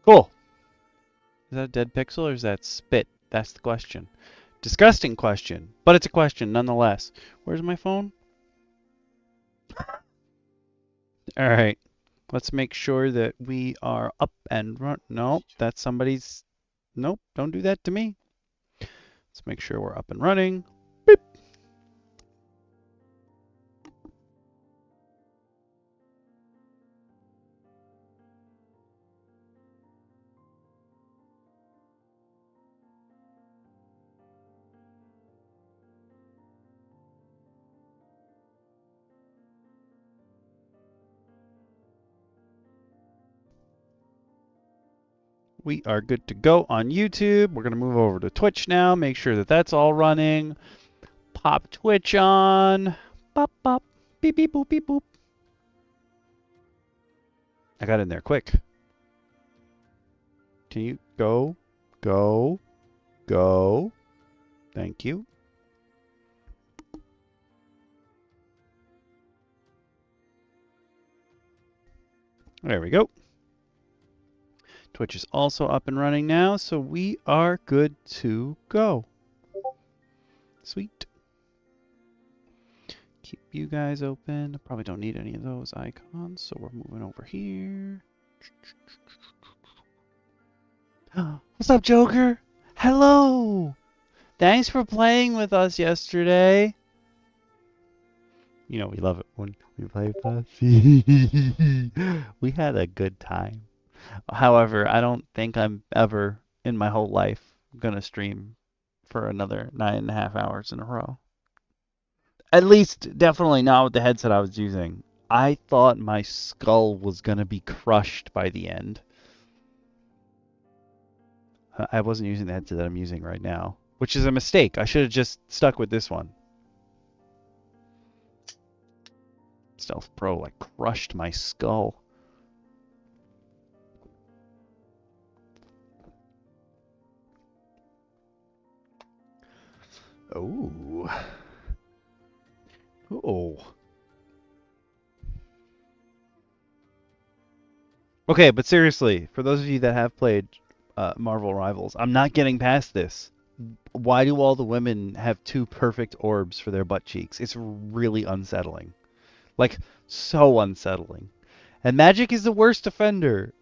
Cool. Is that a dead pixel or is that spit? That's the question. Disgusting question, but it's a question nonetheless. Where's my phone? All right. Let's make sure that we are up and run. No, that's somebody's. Nope, don't do that to me. Let's make sure we're up and running. Beep. We are good to go on YouTube. We're going to move over to Twitch now. Make sure that that's all running. Pop Twitch on. Pop, pop. Beep, beep, boop, beep, boop. I got in there quick. Can you go, go, go? Thank you. There we go. Twitch is also up and running now, so we are good to go. Sweet. Keep you guys open. Probably don't need any of those icons, so we're moving over here. What's up, Joker? Hello! Thanks for playing with us yesterday. You know we love it when we play Puffy. We had a good time. However, I don't think I'm ever in my whole life gonna stream for another 9.5 hours in a row. At least, definitely not with the headset I was using. I thought my skull was gonna be crushed by the end. I wasn't using the headset that I'm using right now, which is a mistake. I should have just stuck with this one. Stealth Pro like crushed my skull. Oh. Oh. Okay, but seriously, for those of you that have played Marvel Rivals, I'm not getting past this. Why do all the women have two perfect orbs for their butt cheeks? It's really unsettling. Like, so unsettling. And Magic is the worst offender.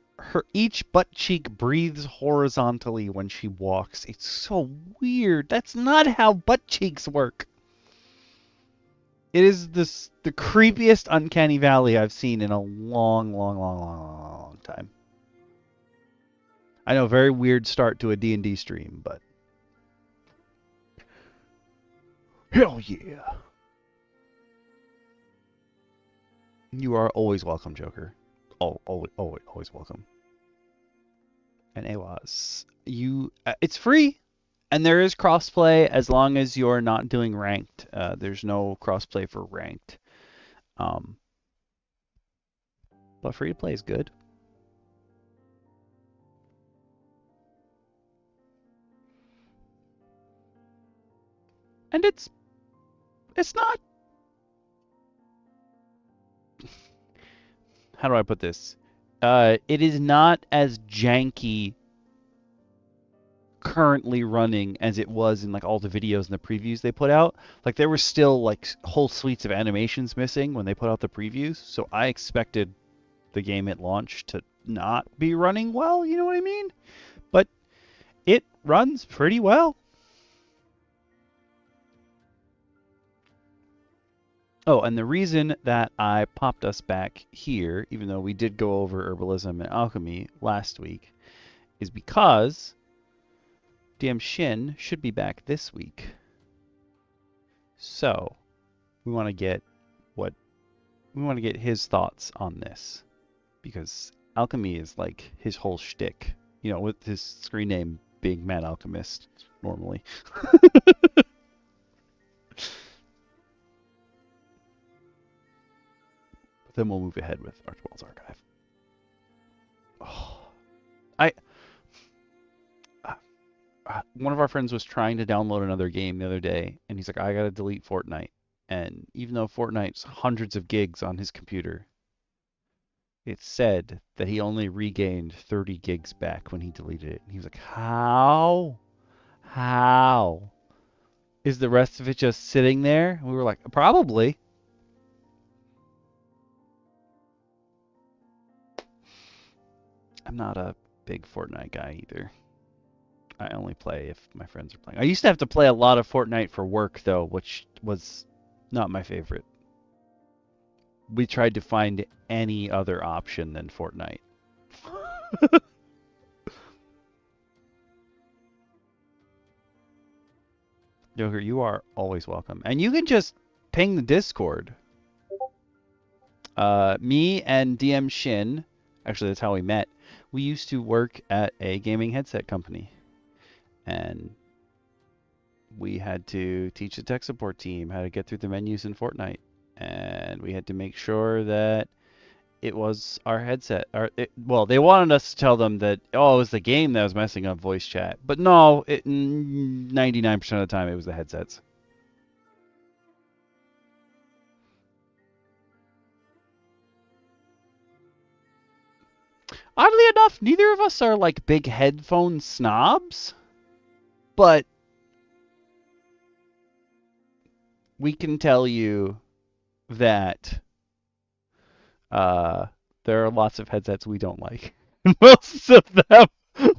Each butt cheek breathes horizontally when she walks. It's so weird. That's not how butt cheeks work. It is the creepiest uncanny valley I've seen in a long, long, long, long, long, long time. I know, very weird start to a D&D stream, but hell yeah. You are always welcome, Joker. Always welcome. And AWAS, it's free, and there is crossplay as long as you're not doing ranked. There's no crossplay for ranked. But free to play is good. And it's not. How do I put this? It is not as janky currently running as it was in like all the videos and the previews they put out. Like there were still like whole suites of animations missing when they put out the previews. So I expected the game at launch to not be running well, you know what I mean? But it runs pretty well. Oh, and the reason that I popped us back here, even though we did go over herbalism and alchemy last week, is because DM Shin should be back this week. So we want to get his thoughts on this, because alchemy is like his whole shtick, you know, with his screen name being Mad Alchemist normally. But then we'll move ahead with Archibald's Archive. Oh, one of our friends was trying to download another game the other day, and he's like, I gotta delete Fortnite. And even though Fortnite's hundreds of gigs on his computer, it said that he only regained 30 gigs back when he deleted it. And he was like, how? How? Is the rest of it just sitting there? And we were like, probably. I'm not a big Fortnite guy either. I only play if my friends are playing. I used to have to play a lot of Fortnite for work, though, which was not my favorite. We tried to find any other option than Fortnite. Joker, you are always welcome. And you can just ping the Discord. Me and DM Shin, actually that's how we met, we used to work at a gaming headset company. And we had to teach the tech support team how to get through the menus in Fortnite. And we had to make sure that it was our headset. Well, they wanted us to tell them that, oh, it was the game that was messing up voice chat. But no, 99% of the time it was the headsets. Oddly enough, neither of us are like big headphone snobs, but we can tell you that there are lots of headsets we don't like. Most of them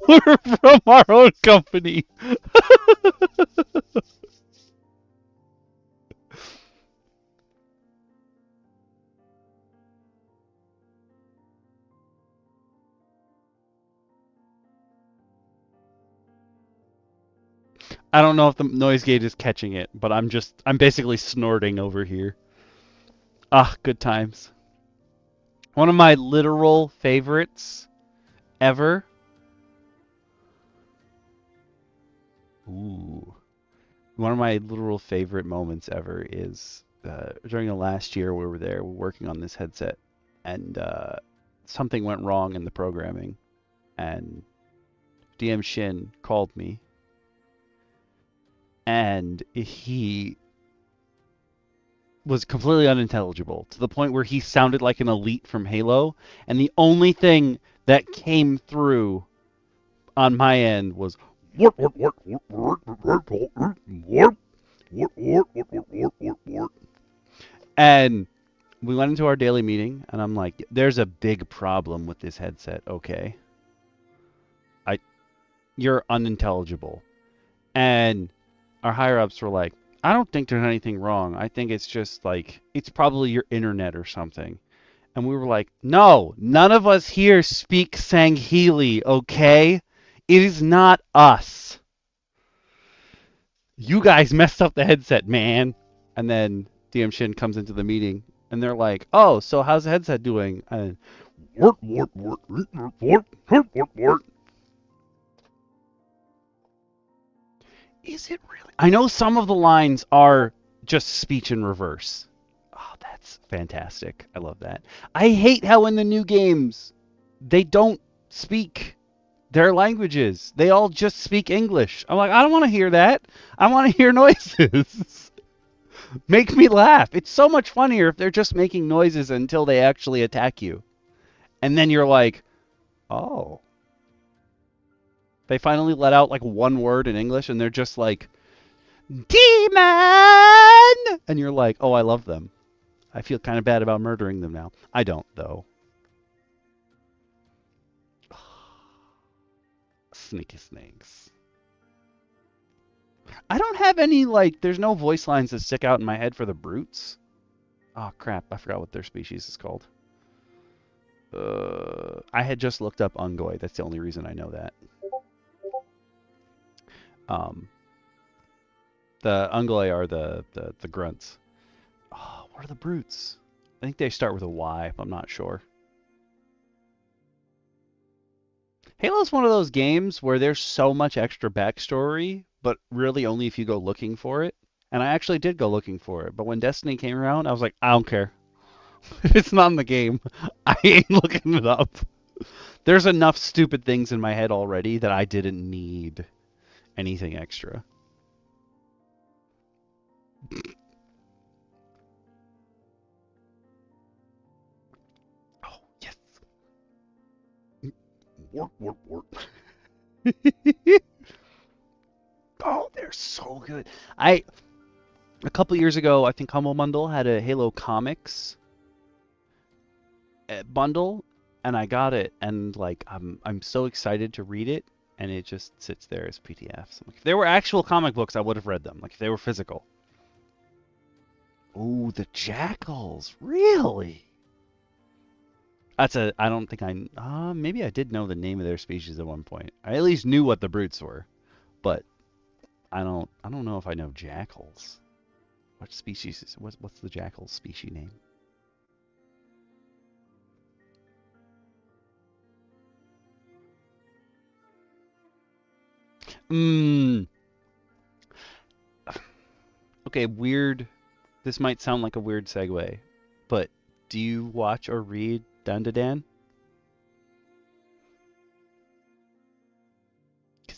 were from our own company. I don't know if the noise gate is catching it, but I'm basically snorting over here. Ah, good times. One of my literal favorites ever. Ooh. One of my literal favorite moments ever is during the last year we were there, we were working on this headset, and something went wrong in the programming, and DM Shin called me, and he was completely unintelligible to the point where he sounded like an elite from Halo, and the only thing that came through on my end was and we went into our daily meeting, and I'm like, there's a big problem with this headset, okay? You're unintelligible. And our higher ups were like, I don't think there's anything wrong. I think it's just like, it's probably your internet or something. And we were like, no, none of us here speak Sangheili, okay? It is not us. You guys messed up the headset, man. And then DM Shin comes into the meeting, and they're like, oh, so how's the headset doing? And is it really? I know some of the lines are just speech in reverse. Oh, that's fantastic. I love that. I hate how in the new games they don't speak their languages. They all just speak English. I'm like, I don't want to hear that. I want to hear noises. Make me laugh. It's so much funnier if they're just making noises until they actually attack you. And then you're like, oh. They finally let out like one word in English and they're just like, Demon! And you're like, oh, I love them. I feel kind of bad about murdering them now. I don't, though. Sneaky snakes. I don't have any, like, there's no voice lines that stick out in my head for the brutes. Oh, crap. I forgot what their species is called. I had just looked up Ungoi. That's the only reason I know that. The Ungoi are the grunts. Oh, what are the brutes? I think they start with a Y, but I'm not sure. Halo's one of those games where there's so much extra backstory, but really only if you go looking for it. And I actually did go looking for it, but when Destiny came around, I was like, I don't care. If it's not in the game, I ain't looking it up. There's enough stupid things in my head already that I didn't need anything extra. Oh, yes. Warp, warp, warp. Oh, they're so good. A couple years ago, I think Humble Bundle had a Halo Comics bundle, and I got it, and like I'm so excited to read it, and it just sits there as PDFs. Like, if there were actual comic books, I would have read them. Like if they were physical. Oh, the jackals, really? I don't think maybe I did know the name of their species at one point. I at least knew what the brutes were, but I don't know if I know jackals. What species is what's the jackal species name? Okay, weird. This might sound like a weird segue, but do you watch or read Dan? Because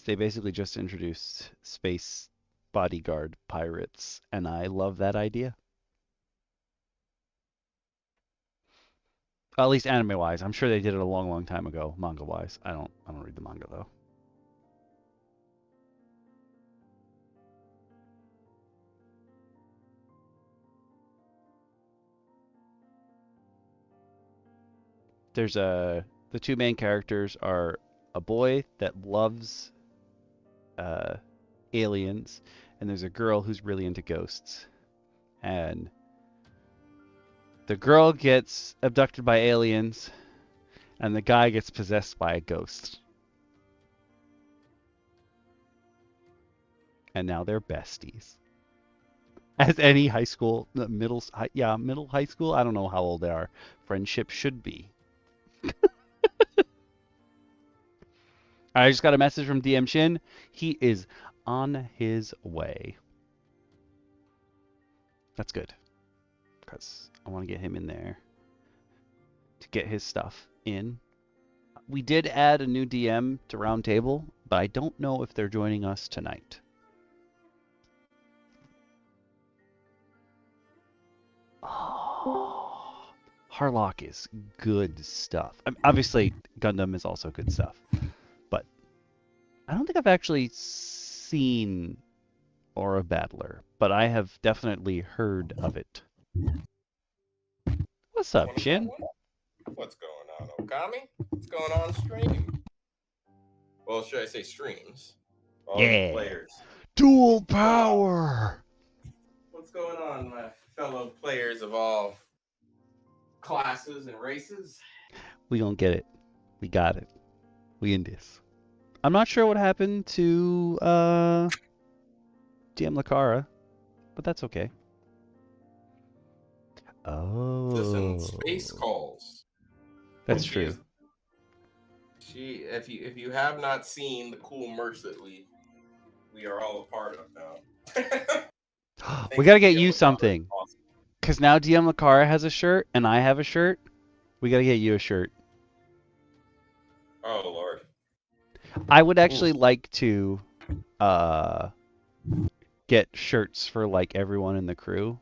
they basically just introduced space bodyguard pirates, and I love that idea. At least anime wise. I'm sure they did it a long, long time ago, manga wise. I don't read the manga though. There's the two main characters are a boy that loves uh, aliens, and there's a girl who's really into ghosts. And the girl gets abducted by aliens, and the guy gets possessed by a ghost. And now they're besties. As any high school, middle high school, I don't know how old they are, friendship should be. I just got a message from DM Shin. He is on his way. That's good, because I want to get him in there to get his stuff in. We did add a new DM to Roundtable, but I don't know if they're joining us tonight. Oh, Harlock is good stuff. Obviously, Gundam is also good stuff, but I don't think I've actually seen Aura Battler, but I have definitely heard of it. What's up, Shin? What's going on, Okami? What's going on stream? Well, should I say streams? All you players. Dual power! What's going on, my fellow players of all classes and races? We gonna get it. We got it. We in this. I'm not sure what happened to DM Lacara, but that's okay. Oh. Listen, space calls. That's true. If you have not seen the cool merch that we are all a part of now. We gotta get you something. Because now DM Lacara has a shirt and I have a shirt. We gotta get you a shirt. Oh, Lord. I would actually like to get shirts for like everyone in the crew,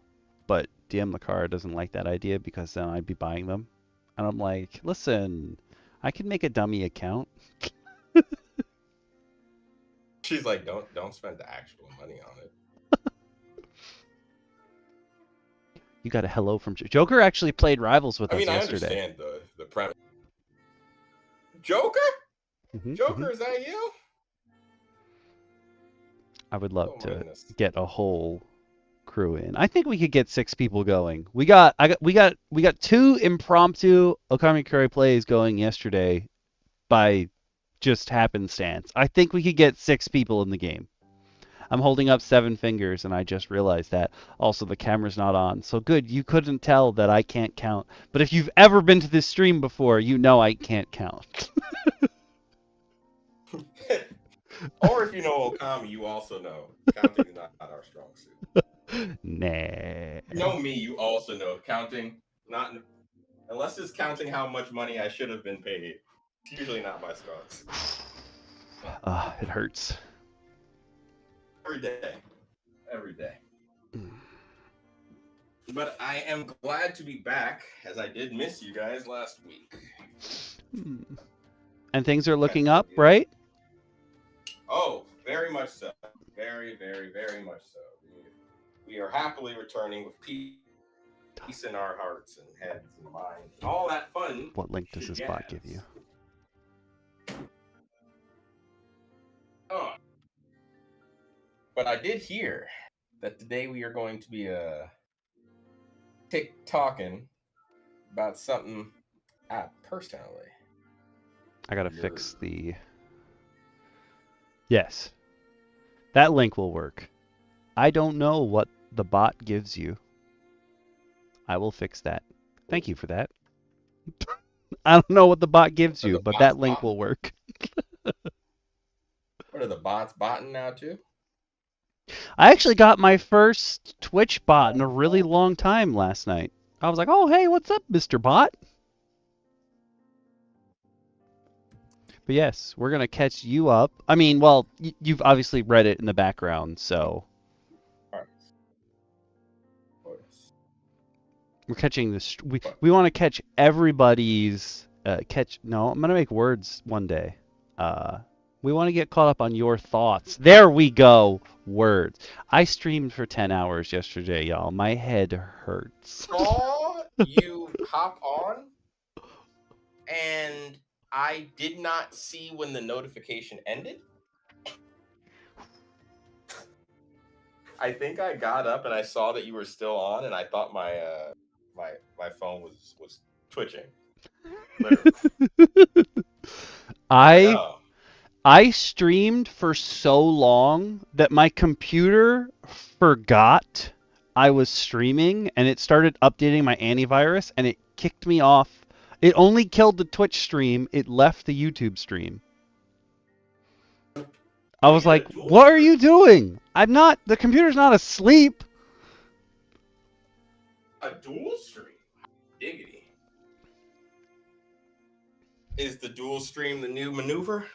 but DM Lacara doesn't like that idea because then I'd be buying them. And I'm like, listen, I can make a dummy account. She's like, don't spend the actual money on it. You got a hello from Joker. Actually played Rivals with us yesterday. I understand the premise. Joker? Joker, is that you? I would love to get a whole crew in. I think we could get 6 people going. We got 2 impromptu Okami Curry plays going yesterday by just happenstance. I think we could get 6 people in the game. I'm holding up 7 fingers, and I just realized that. Also, the camera's not on. So good, you couldn't tell that I can't count. But if you've ever been to this stream before, you know I can't count. Or if you know Okami, you also know counting is not our strong suit. Nah. You know me, you also know counting, not unless it's counting how much money I should have been paid. It's usually not my strong suit. It hurts. Every day. But I am glad to be back, as I did miss you guys last week. And things are looking That's up, good. right? Oh, very much so. Very, very, very much so. We are happily returning with peace in our hearts and heads and minds and all that fun. What link does this bot give you? Oh. But I did hear that today we are going to be talking about something I personally. I gotta fix the. Yes. That link will work. I don't know what the bot gives you. I will fix that. Thank you for that. I don't know what the bot gives you, but that link will work. What are the bots botting now too? I actually got my first Twitch bot in a really long time last night. I was like, oh, hey, what's up, Mr. Bot? But yes, we're going to catch you up. I mean, well, you've obviously read it in the background, so. All right. We're catching this. We want to catch everybody's. No, I'm going to make words one day. We want to get caught up on your thoughts. There we go. Words. I streamed for 10 hours yesterday, y'all. My head hurts. Saw you hop on, and I did not see when the notification ended. I think I got up and I saw that you were still on, and I thought my my phone was twitching. Literally. I streamed for so long that my computer forgot I was streaming, and it started updating my antivirus, and it kicked me off. It only killed the Twitch stream. It left the YouTube stream. I was like, what are you doing? The computer's not asleep. A dual stream? Diggity. Is the dual stream the new maneuver?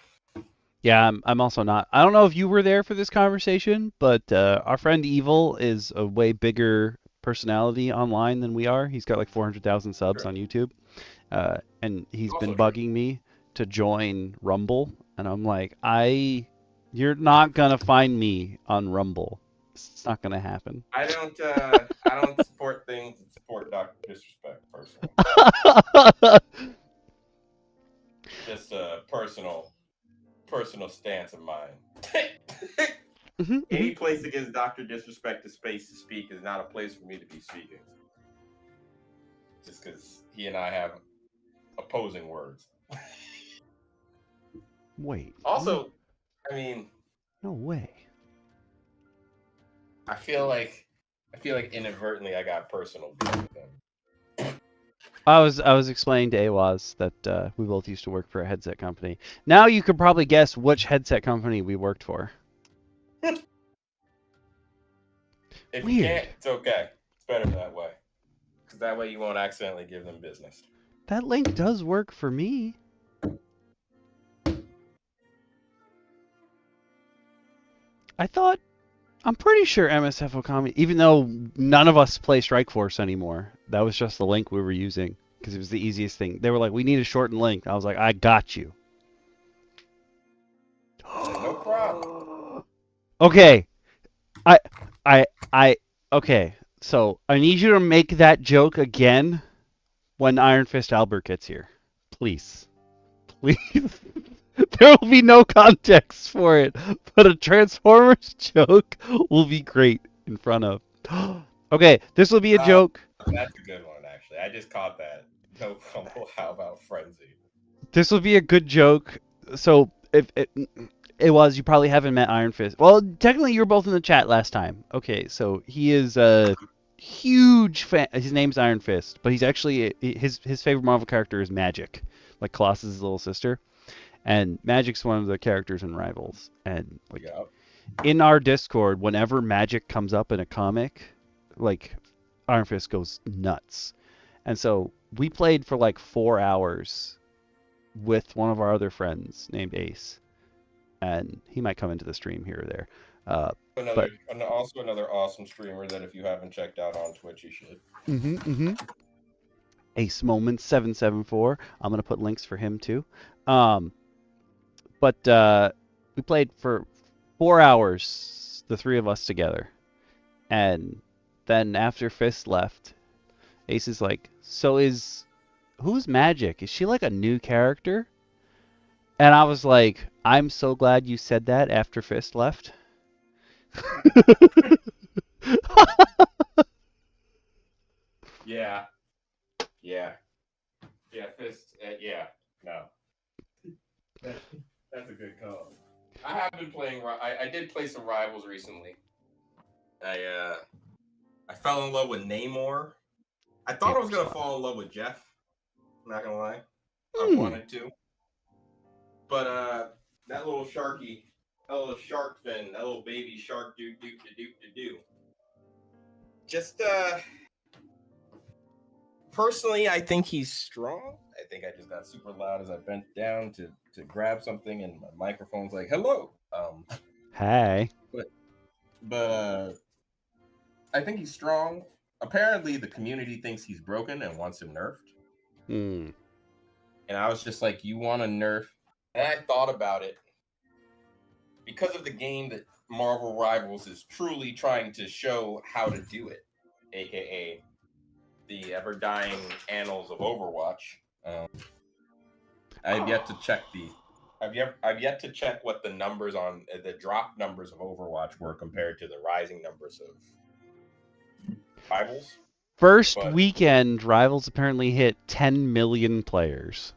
Yeah, I'm also not. I don't know if you were there for this conversation, but our friend Evil is a way bigger personality online than we are. He's got like 400,000 subs on YouTube. And he's been bugging me to join Rumble. And I'm like, you're not going to find me on Rumble. It's not going to happen. I don't support things that support Dr. Disrespect, personally. Just a personal stance of mine. Any place that gives Dr. Disrespect a space to speak is not a place for me to be speaking. Just because he and I have opposing words. Wait. Also, I mean, no way. I feel like inadvertently I got personal with them. I was explaining to Awaz that we both used to work for a headset company. Now you could probably guess which headset company we worked for. If you can't, it's okay. It's better that way. Because that way you won't accidentally give them business. That link does work for me. I'm pretty sure MSF Okami, even though none of us play Strike Force anymore, that was just the link we were using because it was the easiest thing. They were like, we need a shortened link. I was like, I got you. No problem. Okay. Okay. So I need you to make that joke again when Iron Fist Albert gets here. Please. Please. There will be no context for it, but a Transformers joke will be great in front of. Okay, this will be a joke. That's a good one, actually. I just caught that. No, how about Frenzy? This will be a good joke. So, if it was, you probably haven't met Iron Fist. Well, technically, you were both in the chat last time. Okay, so he is a huge fan. His name's Iron Fist, but he's actually his favorite Marvel character is Magic, like Colossus' little sister. And Magic's one of the characters in Rivals. And like in our Discord, whenever Magic comes up in a comic, like Iron Fist goes nuts. And so we played for like 4 hours with one of our other friends named Ace. And he might come into the stream here or there. Also another awesome streamer that if you haven't checked out on Twitch, you should. Ace Moments 774. I'm gonna put links for him too. But we played for 4 hours, the three of us together. And then after Fist left, Ace is like, so who's Magic? Is she like a new character? And I was like, I'm so glad you said that after Fist left. Yeah. Yeah. Yeah. Fist. Yeah. No. That's a good call. I have been playing. I did play some Rivals recently. I fell in love with Namor. I thought I was gonna fall in love with Jeff. I'm not gonna lie. I wanted to. But that little sharky, that little shark fin, that little baby shark do. Just personally, I think he's strong. I think I just got super loud as I bent down to grab something, and my microphone's like, "Hello." Hey. But I think he's strong. Apparently, the community thinks he's broken and wants him nerfed. Hmm. And I was just like, "You want to nerf?" And I thought about it because of the game that Marvel Rivals is truly trying to show how to do it, aka the ever-dying annals of Overwatch. I've yet to check I've yet to check what the numbers on the drop numbers of Overwatch were compared to the rising numbers of Rivals. First weekend, Rivals apparently hit 10 million players.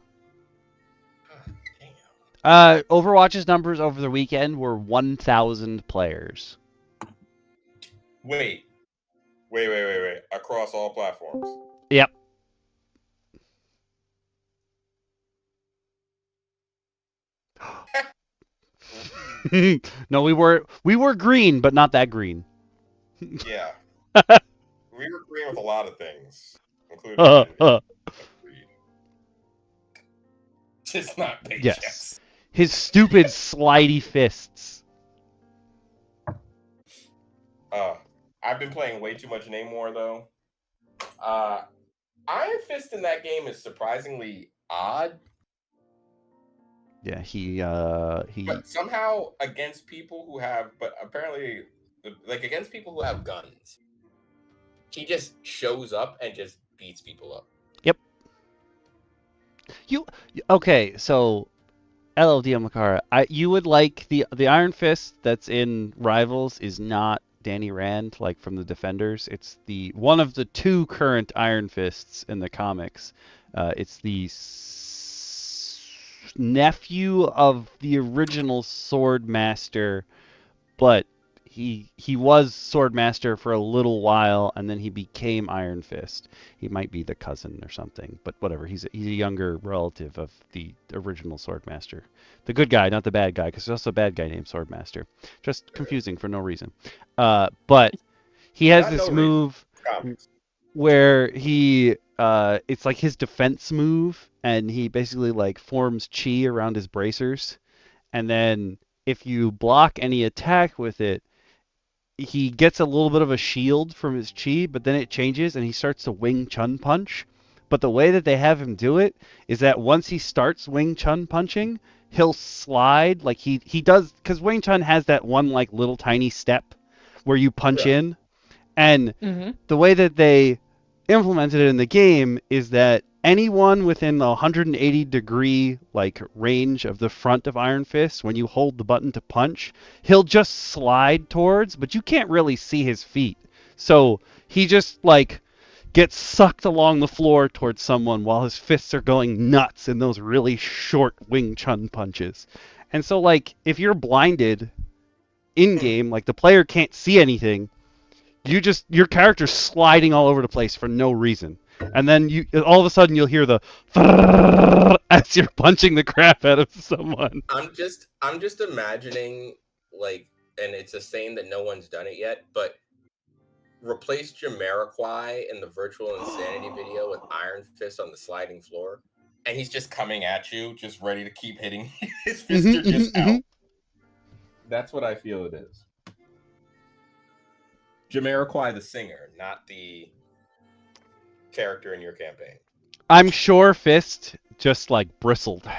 Overwatch's numbers over the weekend were 1,000 players. Wait. Across all platforms. Yep. No, we were green, but not that green. Yeah. We were green with a lot of things, including just not paychecks. Yes. His stupid slidey fists. I've been playing way too much Namor though. Iron Fist in that game is surprisingly odd. Yeah, he. But somehow against people who have, but apparently, like against people who have guns, he just shows up and just beats people up. Yep. Okay? So, hello, DM Lacara. You would like the Iron Fist that's in Rivals is not Danny Rand, like from the Defenders. It's the one of the two current Iron Fists in the comics. It's the nephew of the original Sword Master, but he was Sword Master for a little while, and then he became Iron Fist. He might be the cousin or something, but whatever. He's a younger relative of the original Sword Master. The good guy, not the bad guy, because there's also a bad guy named Sword Master. Just confusing for no reason. But he has this move where he it's like his defense move, and he basically like forms chi around his bracers, and then if you block any attack with it, he gets a little bit of a shield from his chi, but then it changes and he starts to Wing Chun punch. But the way that they have him do it is that once he starts Wing Chun punching, he'll slide like he does, because Wing Chun has that one like little tiny step where you punch in, and the way that they implemented it in the game is that anyone within the 180-degree like range of the front of Iron Fist, when you hold the button to punch, he'll just slide towards, but you can't really see his feet. So he just like gets sucked along the floor towards someone while his fists are going nuts in those really short Wing Chun punches. And so like if you're blinded in game, like the player can't see anything, your character's sliding all over the place for no reason, and then all of a sudden you'll hear the as you're punching the crap out of someone. I'm just imagining, like, and it's a saying that no one's done it yet, but replace Jamiroquai in the Virtual Insanity video with Iron Fist on the sliding floor, and he's just coming at you, just ready to keep hitting. His fists are just out. That's what I feel it is. Jamiroquai the singer, not the character in your campaign. I'm sure Fist just like bristled.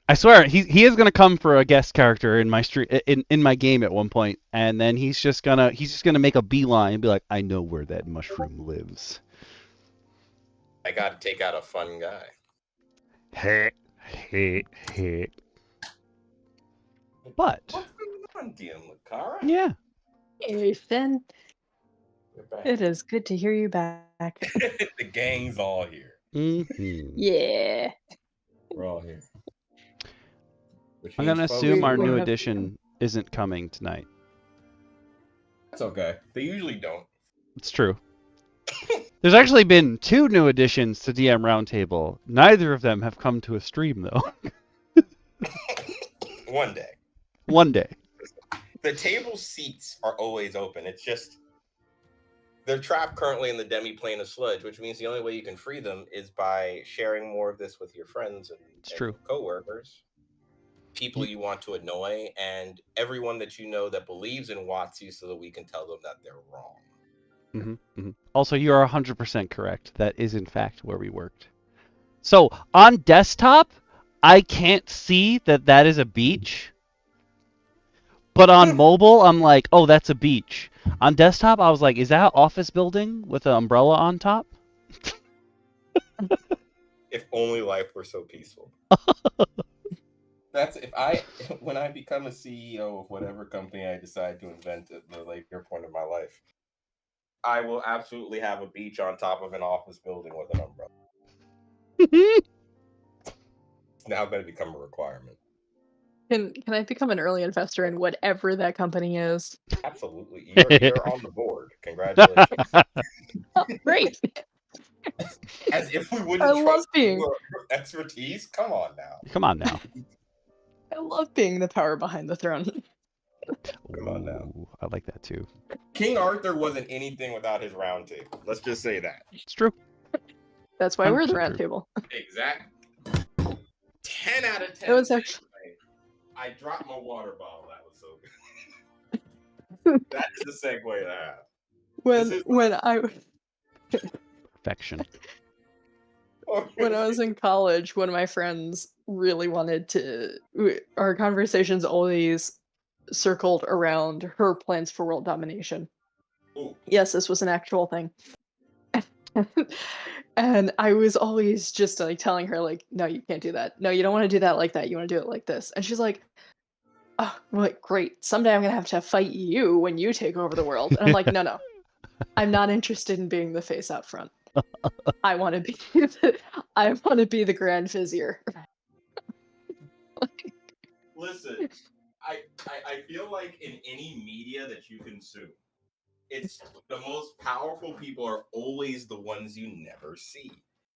I swear he is gonna come for a guest character in my in my game at one point, and then he's just gonna make a beeline and be like, I know where that mushroom lives. I got to take out a fun guy. Hey, hey, hey. But What's going on, DM Lacara? yeah, Hey, Finn. You're back. It is good to hear you back. The gang's all here. Yeah. We're all here. Which I'm means, gonna folks, assume our we new have- edition isn't coming tonight. That's okay. They usually don't. It's true. There's actually been 2 new additions to DM Roundtable. Neither of them have come to a stream though. One day. One day. The table seats are always open. It's just they're trapped currently in the demi-plane of sludge, which means the only way you can free them is by sharing more of this with your friends and, true. co-workers, people you want to annoy, and everyone that you know that believes in WotC so that we can tell them that they're wrong. Also, you are 100% correct. That is, in fact, where we worked. So, on desktop, I can't see that is a beach. But on mobile, I'm like, oh, that's a beach. On desktop, I was like, is that an office building with an umbrella on top? If only life were so peaceful. That's when I become a CEO of whatever company I decide to invent at the later point of my life, I will absolutely have a beach on top of an office building with an umbrella. It's now going to become a requirement. Can I become an early investor in whatever that company is? Absolutely. You're on the board. Congratulations. Oh, great. As if we wouldn't I love trust being- your expertise. Come on now. Come on now. I love being the power behind the throne. Come on now. Ooh, I like that too. King Arthur wasn't anything without his round table. Let's just say that. It's true. That's why we're the 100% round true. table. Exactly. 10 out of 10. It was actually I dropped my water bottle. That was so good. That is the segue to have. when I Perfection. when I was in college, one of my friends really wanted to. Our conversations always circled around her plans for world domination. Ooh. Yes, this was an actual thing. And I was always just like telling her, like, no, you can't do that. No, you don't want to do that like that. You want to do it like this. And she's like, oh, like, great. Someday I'm gonna have to fight you when you take over the world. And I'm like, no. I'm not interested in being the face out front. I want to be the Grand Vizier. Listen, I feel like in any media that you consume, it's the most powerful people are always the ones you never see.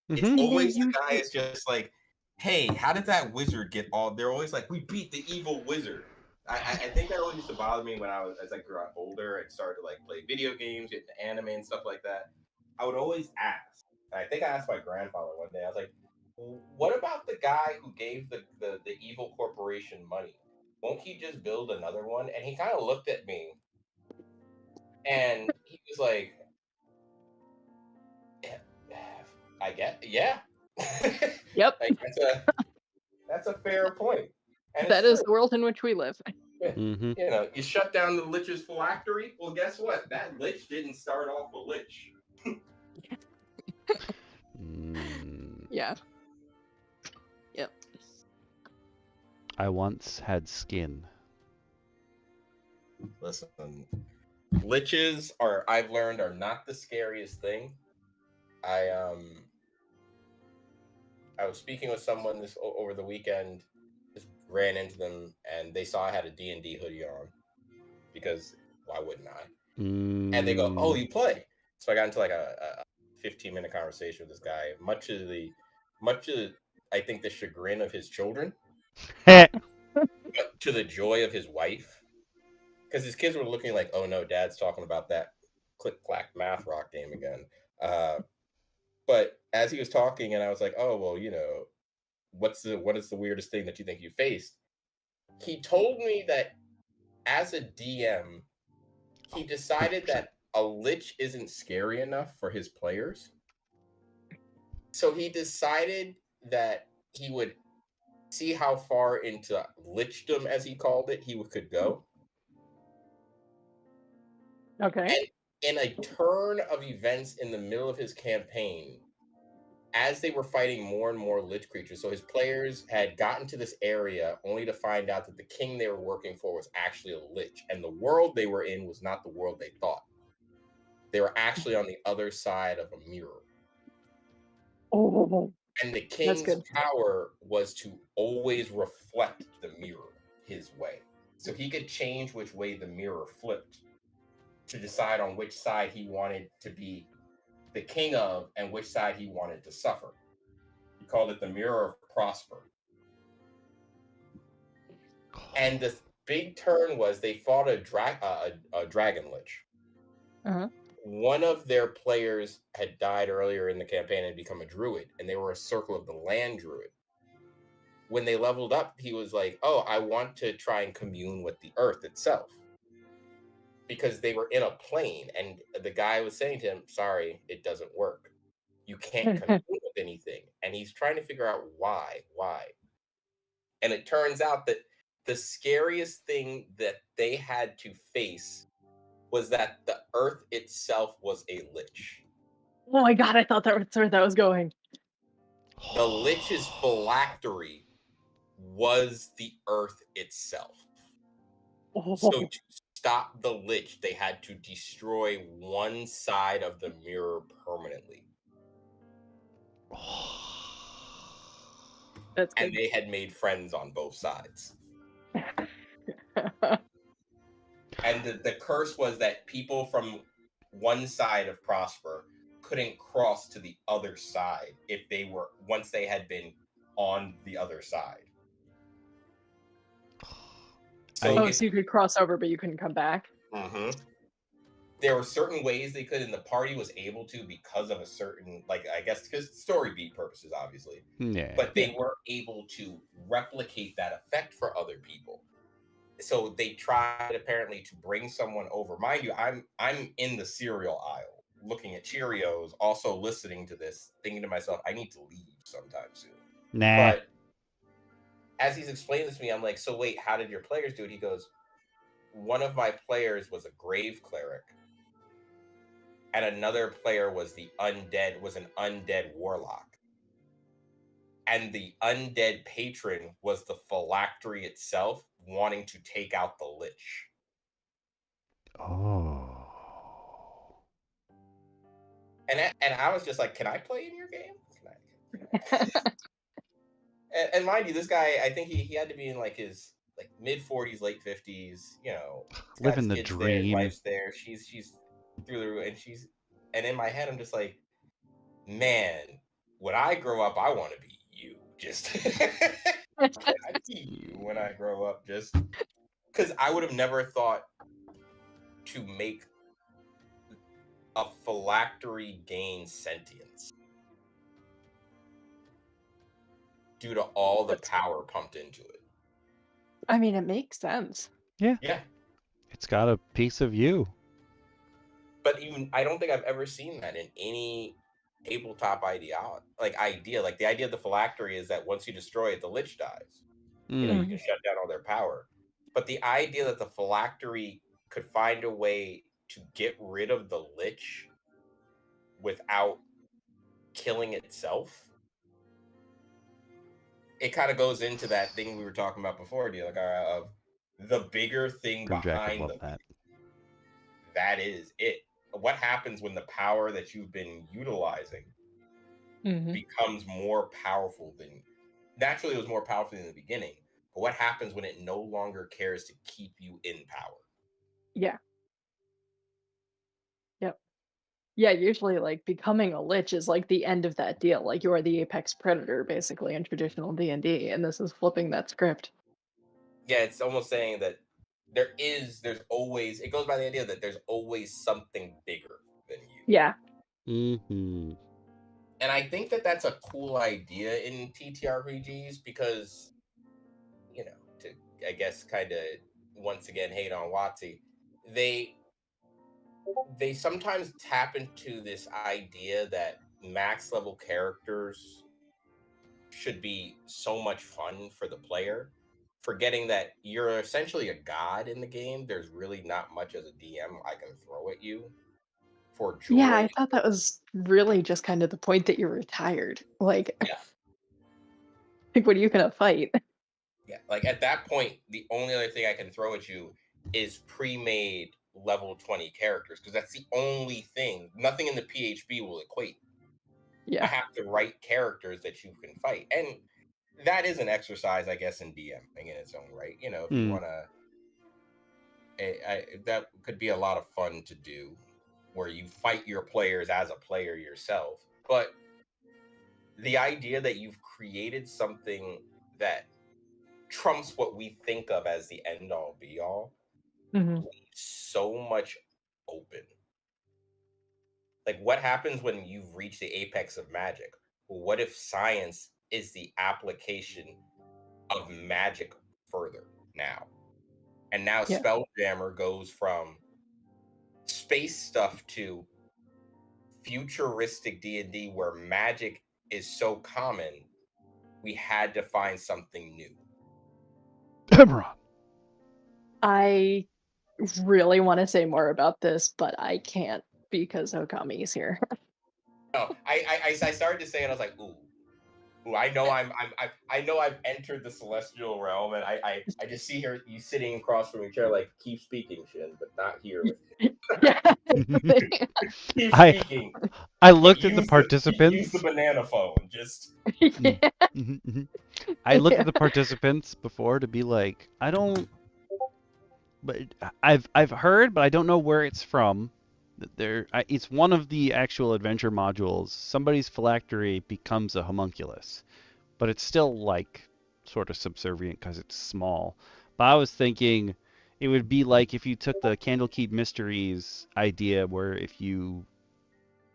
It's always the guy is just like, hey, how did that wizard get all? They're always like, we beat the evil wizard. I think that always used to bother me when as I grew up older and started to like play video games, get into anime and stuff like that. I would always ask. And I think I asked my grandfather one day. I was like, what about the guy who gave the evil corporation money? Won't he just build another one? And he kind of looked at me and he was like, I get, yeah. Yep. Like, that's a fair point. And That is the world in which we live. You know, you shut down the Lich's phylactery. Well, guess what? That Lich didn't start off a Lich. Yeah. Yep. I once had skin. Listen, Liches I've learned are not the scariest thing. I was speaking with someone over the weekend, just ran into them, and they saw I had a D&D hoodie on, because why wouldn't I? And they go, oh, you play? So I got into like a 15-minute conversation with this guy, much of I think the chagrin of his children, but to the joy of his wife, because his kids were looking like, oh no, dad's talking about that click-clack math rock game again. But as he was talking, and I was like, oh, well, you know, what is the weirdest thing that you think you faced? He told me that as a DM, he decided that a Lich isn't scary enough for his players. So he decided that he would see how far into lichdom, as he called it, he could go. Okay. And in a turn of events in the middle of his campaign, as they were fighting more and more lich creatures, so his players had gotten to this area only to find out that the king they were working for was actually a lich, and the world they were in was not the world they thought. They were actually on the other side of a mirror. Oh, And the that's king's good. power was to always reflect the mirror his way. So he could change which way the mirror flipped to decide on which side he wanted to be the king of and which side he wanted to suffer. He called it the Mirror of Prosper. And the big turn was they fought a dragon lich. Uh-huh. One of their players had died earlier in the campaign and become a druid, and they were a Circle of the Land druid. When they leveled up, he was like, oh, I want to try and commune with the earth itself. Because they were in a plane, and the guy was saying to him, sorry, it doesn't work. You can't commune with anything. And he's trying to figure out why. And it turns out that the scariest thing that they had to face was that the earth itself was a lich. Oh my god, I thought that was where that was going. The lich's phylactery was the earth itself. So to stop the lich, they had to destroy one side of the mirror permanently. That's good. And they had made friends on both sides. And the curse was that people from one side of Prosper couldn't cross to the other side if they were, once they had been on the other side. So so you could cross over, but you couldn't come back? There were certain ways they could, and the party was able to because of a certain, like, I guess, because story beat purposes, obviously. Yeah. But they were able to replicate that effect for other people. So they tried apparently to bring someone over. Mind you, I'm in the cereal aisle looking at Cheerios, also listening to this, thinking to myself, I need to leave sometime soon. Nah. But as he's explaining this to me, I'm like, so wait, how did your players do it? He goes, one of my players was a grave cleric, and another player was an undead warlock. And the undead patron was the phylactery itself wanting to take out the lich. Oh. And I was just like, can I play in your game? And mind you, this guy, I think he had to be in like his mid 40s, late 50s. You know, Living the kids dream. there, his wife's there. She's through the roof, and in my head, I'm just like, man, when I grow up, I want to be you. Just I be you when I grow up, just because I would have never thought to make a phylactery gain sentience due to all the power pumped into it. I mean, it makes sense. Yeah. Yeah. It's got a piece of you. But even I don't think I've ever seen that in any tabletop idea. Like the idea of the phylactery is that once you destroy it, the lich dies. You know, you can shut down all their power. But the idea that the phylactery could find a way to get rid of the lich without killing itself, it kind of goes into that thing we were talking about before, of the bigger thing behind that. That is it. What happens when the power that you've been utilizing becomes more powerful than naturally it was more powerful in the beginning, but what happens when it no longer cares to keep you in power? Yeah. Yep. Yeah, usually like becoming a lich is like the end of that deal. Like you are the apex predator basically in traditional D&D, and this is flipping that script. Yeah, it's almost saying that there's always, it goes by the idea that there's always something bigger than you. Yeah. And I think that that's a cool idea in TTRPGs because, you know, to, I guess, kind of once again hate on WotC, they sometimes tap into this idea that max level characters should be so much fun for the player, forgetting that you're essentially a god in the game. There's really not much as a DM I can throw at you for Yeah, joy. I thought that was really just kind of the point that you're retired. Like, Yeah. like what are you gonna fight? Yeah, like at that point, the only other thing I can throw at you is pre-made level 20 characters, because that's the only thing. Nothing in the PHB will equate. I Yeah. have to write characters that you can fight, and that is an exercise, I guess, in DMing in its own right. You know, if you want to, that could be a lot of fun to do, where you fight your players as a player yourself. But the idea that you've created something that trumps what we think of as the end all be all Mhm. leaves so much open. Like, what happens when you've reached the apex of magic? Well, what if science is the application of magic further now? And now Yeah. Spelljammer goes from space stuff to futuristic D&D, where magic is so common, we had to find something new. Eberron. I really want to say more about this, but I can't because Okami's here. No, I started to say it. I was like, ooh, I know I know I've entered the celestial realm, and I just see her, you sitting across from each other, like, keep speaking, Shin, but not here with me. Yeah. Keep I speaking. I looked at the Use the participants. banana phone. Just Yeah. I looked at the Yeah. participants before to be like, I don't, but I've heard, but I don't know where it's from. It's one of the actual adventure modules. Somebody's phylactery becomes a homunculus, but it's still like sort of subservient because it's small. But I was thinking it would be like if you took the Candlekeep Mysteries idea, where if you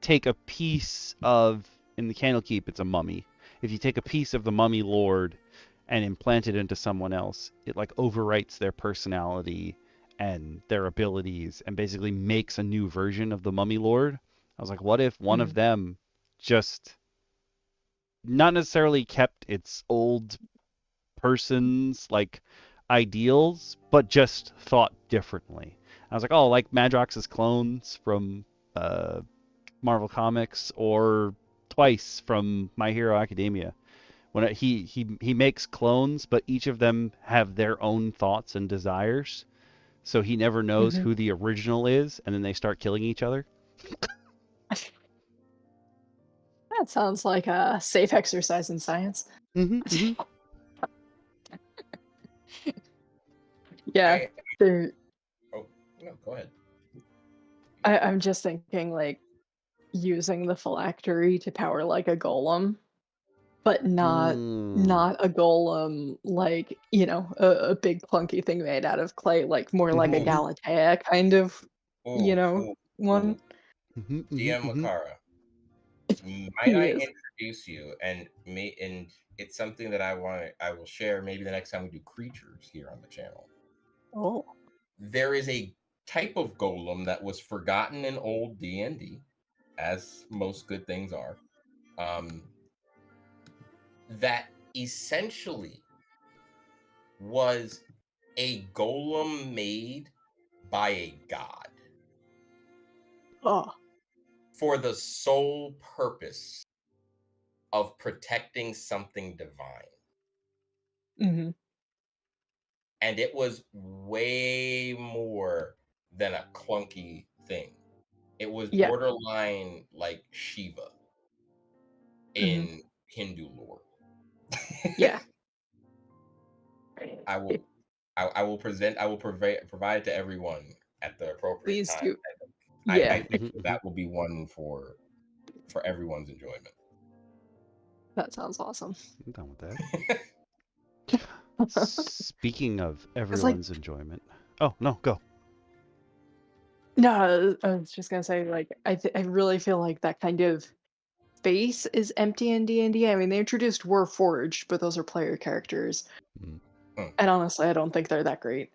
take a piece of, in the Candlekeep, it's a mummy. If you take a piece of the mummy lord and implant it into someone else, it like overwrites their personality and their abilities and basically makes a new version of the mummy lord. I was like, what if one of them just not necessarily kept its old person's like ideals, but just thought differently? I was like, oh, like Madrox's clones from Marvel Comics, or Twice from My Hero Academia. When he makes clones, but each of them have their own thoughts and desires, so he never knows Mhm. who the original is, and then they start killing each other. That sounds like a safe exercise in science. Yeah. I There, oh no, go ahead. I'm just thinking like using the phylactery to power like a golem, but not a golem like, you know, a big clunky thing made out of clay, like more like a Galatea kind of, you know, one. DM Lacara, might I Yes. introduce you, and it's something that I will share maybe the next time we do creatures here on the channel. Oh. There is a type of golem that was forgotten in old D&D, as most good things are, that essentially was a golem made by a god Oh. for the sole purpose of protecting something divine. Hmm. And it was way more than a clunky thing. It was Yeah. borderline like Shiva Hmm. in Hindu lore. Yeah. I will provide it to everyone at the appropriate Please time. do. I Yeah. think that will be one for everyone's enjoyment. That sounds awesome. I'm done with that. Speaking of It's like, everyone's enjoyment. Oh, no, go. no, I was just gonna say, like, I really feel like that kind of space is empty in D&D. I mean, they introduced Warforged, but those are player characters, and honestly, I don't think they're that great.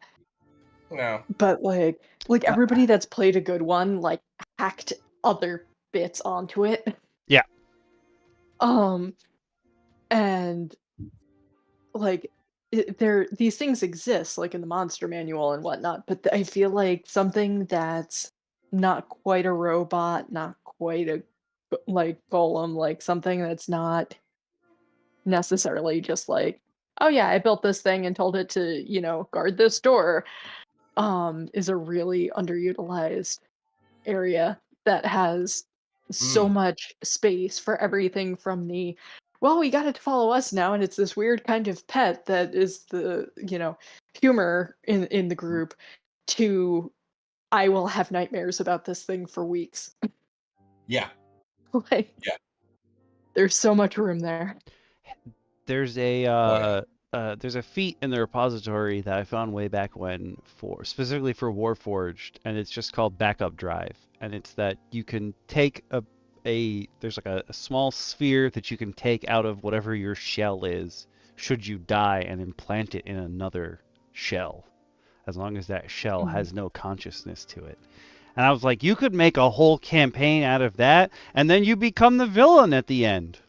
No. But like everybody that's played a good one, like, hacked other bits onto it. Yeah. And and like these things exist like in the monster manual and whatnot, but I feel like something that's not quite a robot, not quite a like golem, like something that's not necessarily just like, oh yeah, I built this thing and told it to, guard this door, is a really underutilized area that has so Mm. much space for everything from the, well, we got it to follow us now, and it's this weird kind of pet that is the, humor in the group, to I will have nightmares about this thing for weeks. Yeah. Like, Yeah. there's so much room there. There's a Oh, there's a feat in the repository that I found way back when, for specifically for Warforged, and it's just called Backup Drive, and it's that you can take there's like a small sphere that you can take out of whatever your shell is, should you die, and implant it in another shell, as long as that shell Mhm. has no consciousness to it. And I was like, you could make a whole campaign out of that, and then you become the villain at the end.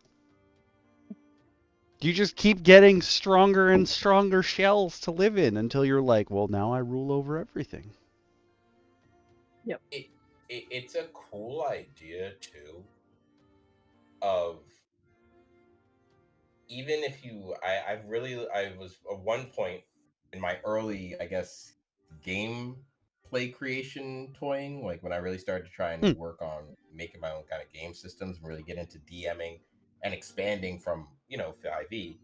You just keep getting stronger and stronger shells to live in until you're like, well, now I rule over everything. Yep. It's a cool idea too. Of even if you, I was at one point in my early, I guess, game play creation toying, like when I really started to try and Hmm. work on making my own kind of game systems and really get into DMing and expanding from 5e.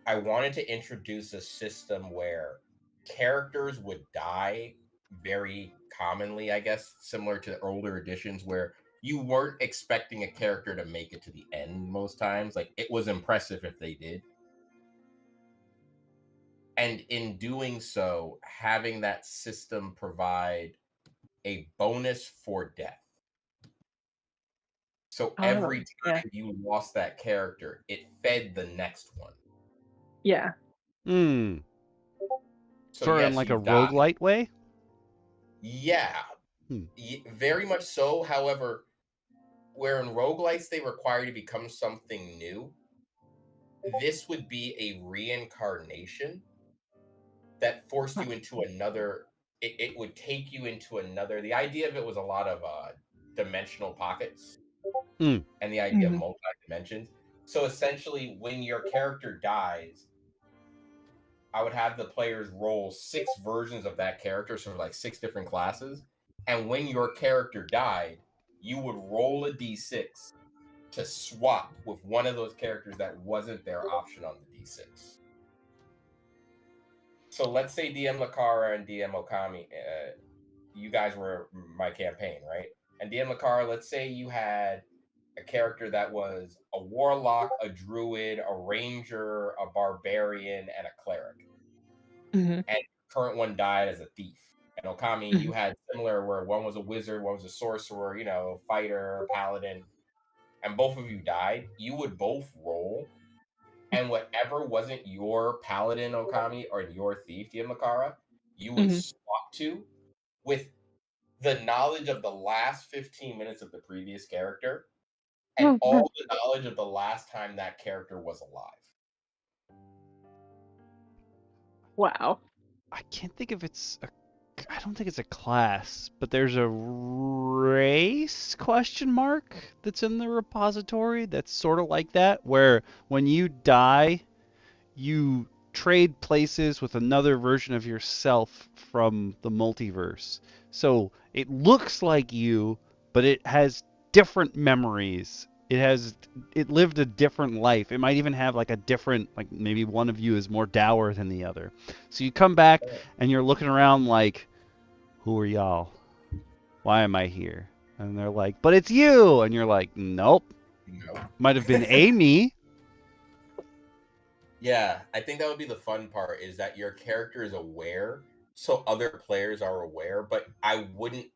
I wanted to introduce a system where characters would die very commonly, I guess, similar to the older editions where you weren't expecting a character to make it to the end most times. Like, it was impressive if they did. And in doing so, having that system provide a bonus for death. So Oh, every yeah. time you lost that character, it fed the next one. Yeah. Hmm. So Sort of in yes, like a you've died. roguelite way? Yeah, Hmm. very much so. However, where in roguelites they require you to become something new, this would be a reincarnation that forced you into another. It would take you into another. The idea of it was a lot of dimensional pockets Hmm. and the idea of Mhm. multi dimensions. So essentially, when your character dies, I would have the players roll 6 versions of that character, so like 6 different classes. And when your character died, you would roll a d6 to swap with one of those characters that wasn't their option on the d6. So let's say DM Lacara and DM Okami, you guys were my campaign, right? And DM Lacara, let's say you had a character that was a warlock, a druid, a ranger, a barbarian, and a cleric. Mhm. And current one died as a thief. And Okami, you Mhm. had similar where one was a wizard, one was a sorcerer, fighter, paladin, and both of you died. You would both roll, and whatever wasn't your paladin Okami or your thief DM Lacara, you would Mhm. swap to with the knowledge of the last 15 minutes of the previous character and all the knowledge of the last time that character was alive. Wow. I can't think if I don't think it's a class, but there's a race question mark that's in the repository that's sort of like that, where when you die, you trade places with another version of yourself from the multiverse. So it looks like you, but it has different memories. It lived a different life. It might even have like a different, like maybe one of you is more dour than the other. So you come back and you're looking around like, who are y'all? Why am I here? And they're like, but it's you. And you're like, nope. No. Might have been Amy. Yeah, I think that would be the fun part is that your character is aware, so other players are aware, but I wouldn't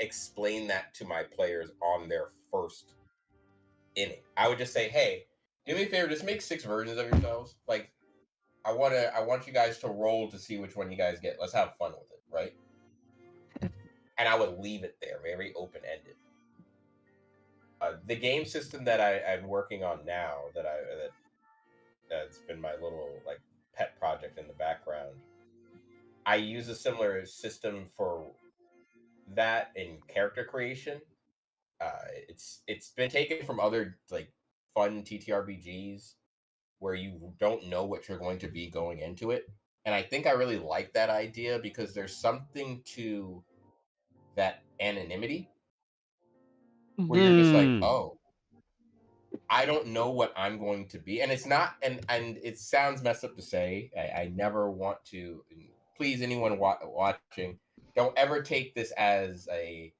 explain that to my players on their first inning. I would just say, "Hey, do me a favor, just make 6 versions of yourselves. Like, I want you guys to roll to see which one you guys get. Let's have fun with it, right?" And I would leave it there, very open ended. The game system that I'm working on now, that in my little like pet project in the background. I use a similar system for that in character creation. It's been taken from other like fun TTRPGs where you don't know what you're going to be going into it, and I think I really like that idea because there's something to that anonymity where you're just like, oh, I don't know what I'm going to be, and it's not, and it sounds messed up to say. I never want to. Please, anyone watching, don't ever take this as a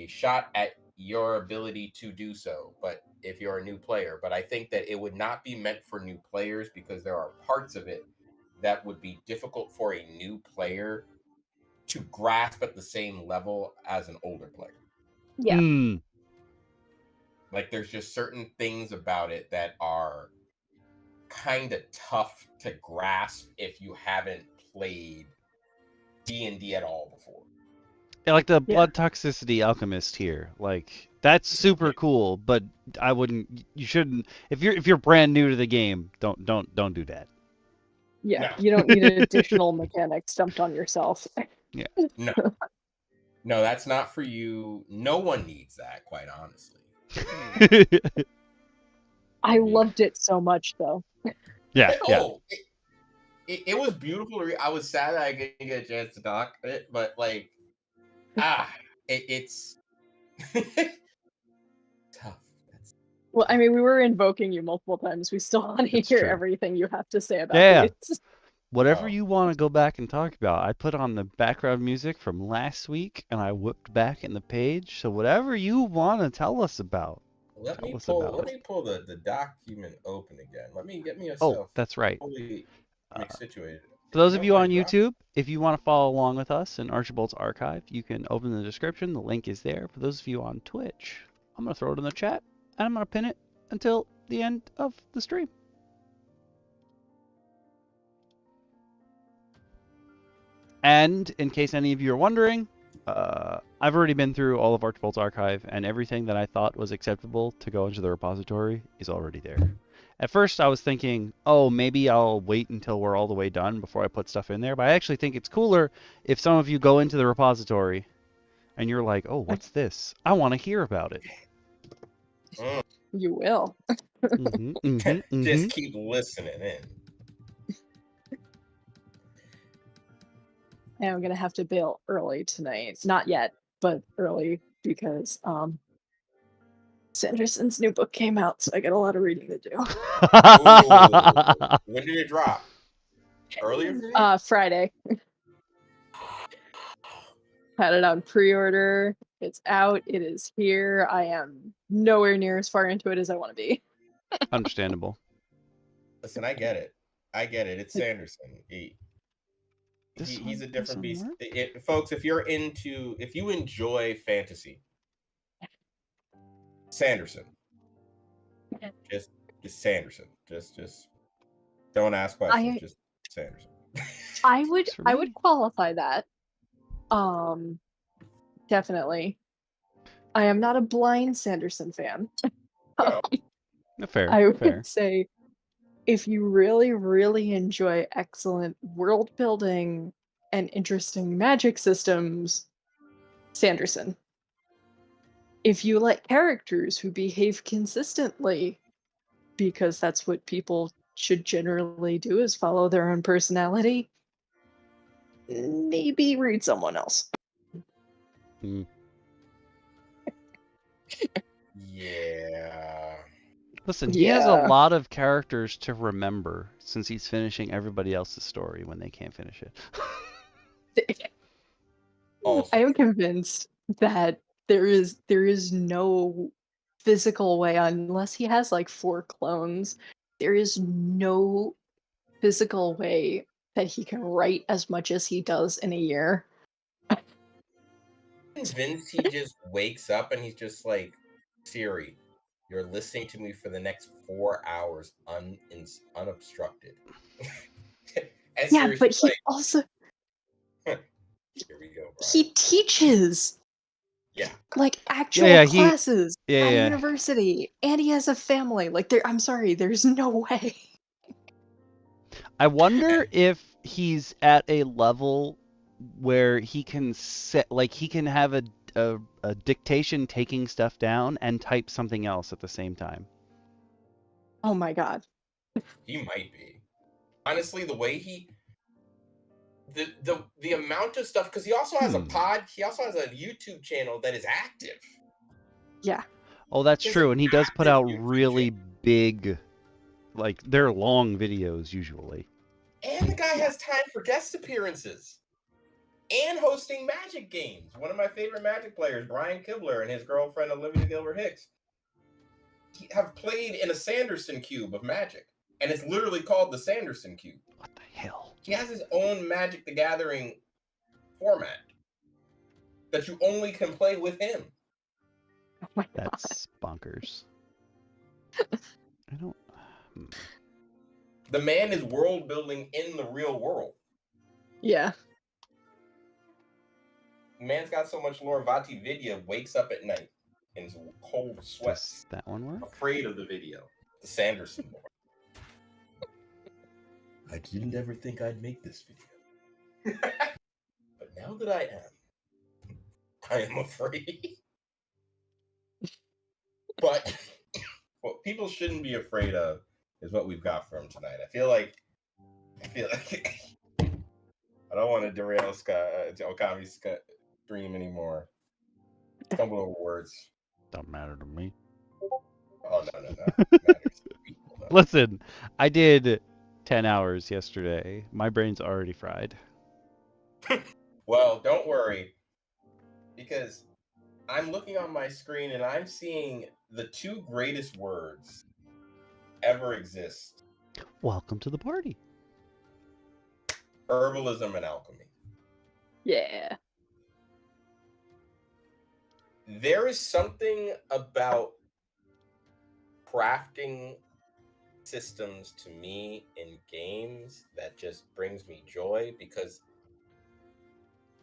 shot at your ability to do so. But if you're a new player, but I think that it would not be meant for new players because there are parts of it that would be difficult for a new player to grasp at the same level as an older player. Yeah. Like there's just certain things about it that are kind of tough to grasp if you haven't played D&D at all before. Yeah, like the blood toxicity alchemist here. Like that's super cool, but I wouldn't. You shouldn't. If you're brand new to the game, don't do that. Yeah, No. you don't need additional mechanics dumped on yourself. Yeah. No, that's not for you. No one needs that, quite honestly. I loved it so much, though. Yeah. Oh, it was beautiful to read. I was sad that I didn't get a chance to talk it, but like, it's tough. Well, I mean, we were invoking you multiple times. We still want to hear true. everything you have to say about these. Whatever you want to go back and talk about. I put on the background music from last week, and I whipped back in the page. So whatever you want to tell us about. Let me pull the document open again. Let me get me yourself. Oh, that's right. Fully situated. For those of you on YouTube, if you want to follow along with us in Archibald's archive, you can open the description. The link is there. For those of you on Twitch, I'm going to throw it in the chat, and I'm going to pin it until the end of the stream. And in case any of you are wondering, I've already been through all of Archibald's archive, and everything that I thought was acceptable to go into the repository is already there. At first, I was thinking, oh, maybe I'll wait until we're all the way done before I put stuff in there, but I actually think it's cooler if some of you go into the repository and you're like, oh, what's this? I want to hear about it. You will. Just keep listening in. And I'm gonna have to bail early tonight. Not yet, but early because Sanderson's new book came out, so I got a lot of reading to do. Ooh. When did it drop? Earlier? Friday. Had it on pre-order. It's out. It is here. I am nowhere near as far into it as I want to be. Understandable. Listen, I get it. It's Sanderson. He's a different beast. Folks, if you enjoy fantasy, Sanderson. Just Sanderson. Just don't ask questions. Just Sanderson. I would qualify that. Definitely. I am not a blind Sanderson fan. Fair. I would say if you really, really enjoy excellent world building and interesting magic systems, Sanderson. If you like characters who behave consistently, because that's what people should generally do, is follow their own personality, maybe read someone else. Yeah. Listen, he has a lot of characters to remember since he's finishing everybody else's story when they can't finish it. I am convinced that there is no physical way, unless he has like 4 clones, there is no physical way that he can write as much as he does in a year. Convinced he just wakes up and he's just like, Siri, you're listening to me for the next 4 hours unobstructed. Yeah, but he also here we go, Brian. He teaches like actual classes at university, and he has a family. Like, I'm sorry, there's no way. I wonder if he's at a level where he can set, like he can have a dictation taking stuff down and type something else at the same time. Oh my god. He might be. Honestly, the way the amount of stuff, because he also has he also has a YouTube channel that is active. Yeah. Oh, that's He has true, an and he does put out active YouTube really channel. big, like they're long videos usually. And the guy has time for guest appearances and hosting Magic games. One of my favorite Magic players, Brian Kibler, and his girlfriend Olivia Gilbert Hicks, have played in a Sanderson cube of Magic, and it's literally called the Sanderson cube. What the hell? He has his own Magic the Gathering format that you only can play with him. Oh my god. That's bonkers. I don't. The man is world building in the real world. Yeah. The man's got so much lore. Vati Vidya wakes up at night in cold sweats. Does that one work? Afraid of the video. The Sanderson lore. I didn't ever think I'd make this video. But now that I am afraid. But what people shouldn't be afraid of is what we've got for him tonight. I feel like I don't want to derail Okami's stream anymore. Stumble over words. Don't matter to me. Oh no. Matters to people, though. Listen, I did 10 hours yesterday. My brain's already fried. Well, don't worry, because I'm looking on my screen and I'm seeing the two greatest words ever exist: Welcome to the party. herbalism and alchemy. Yeah. There is something about crafting systems to me in games that just brings me joy, because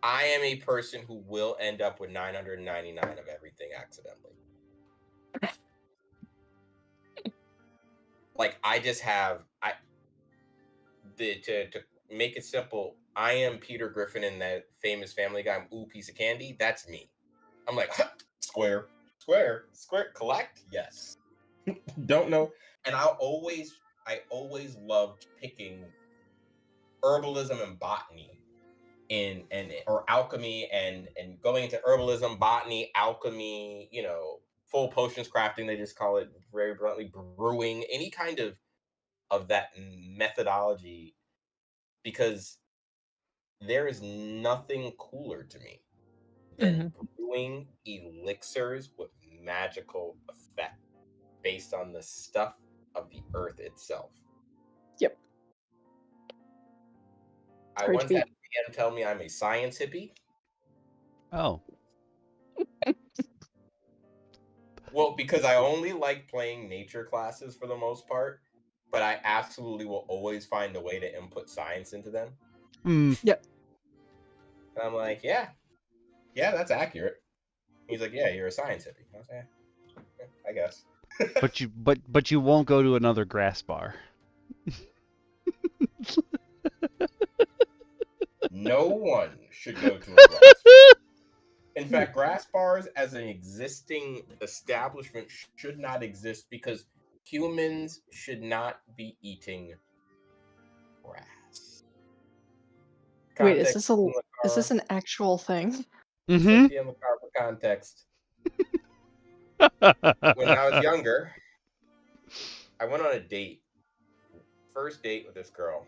I am a person who will end up with 999 of everything accidentally. Like, I just have to make it simple, I am Peter Griffin in that famous Family Guy, ooh, piece of candy. That's me. I'm like, square, collect, yes. Don't know. And I always loved picking herbalism and botany or alchemy and going into herbalism, botany, alchemy, full potions crafting, they just call it very bluntly, brewing, any kind of that methodology, because there is nothing cooler to me than brewing elixirs with magical effect based on the stuff of the earth itself. Yep. I once had a DM tell me I'm a science hippie. Oh. Well, because I only like playing nature classes for the most part, but I absolutely will always find a way to input science into them. Yep. And I'm like, yeah, that's accurate. He's like, yeah, you're a science hippie. I was like, yeah, I guess. but you won't go to another grass bar. No one should go to a grass bar. In fact, grass bars as an existing establishment should not exist, because humans should not be eating grass. Wait, is this an actual thing? Mm-hmm. DM Lacara for context. When I was younger, I went on a date. First date with this girl.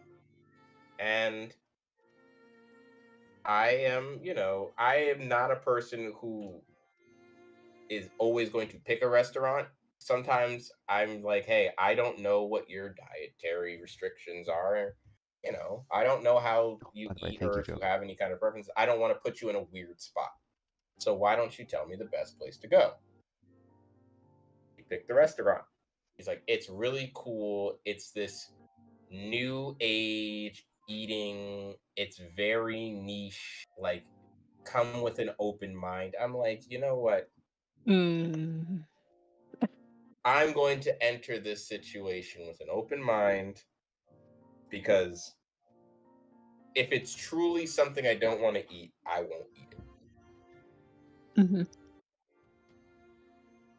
And I am not a person who is always going to pick a restaurant. Sometimes I'm like, hey, I don't know what your dietary restrictions are. I don't know how you eat, or if you have any kind of preference. I don't want to put you in a weird spot. So why don't you tell me the best place to go? He picked the restaurant. He's like, it's really cool. It's this new age eating. It's very niche. Like, come with an open mind. I'm like, you know what? I'm going to enter this situation with an open mind, because if it's truly something I don't want to eat, I won't eat it. Mm-hmm.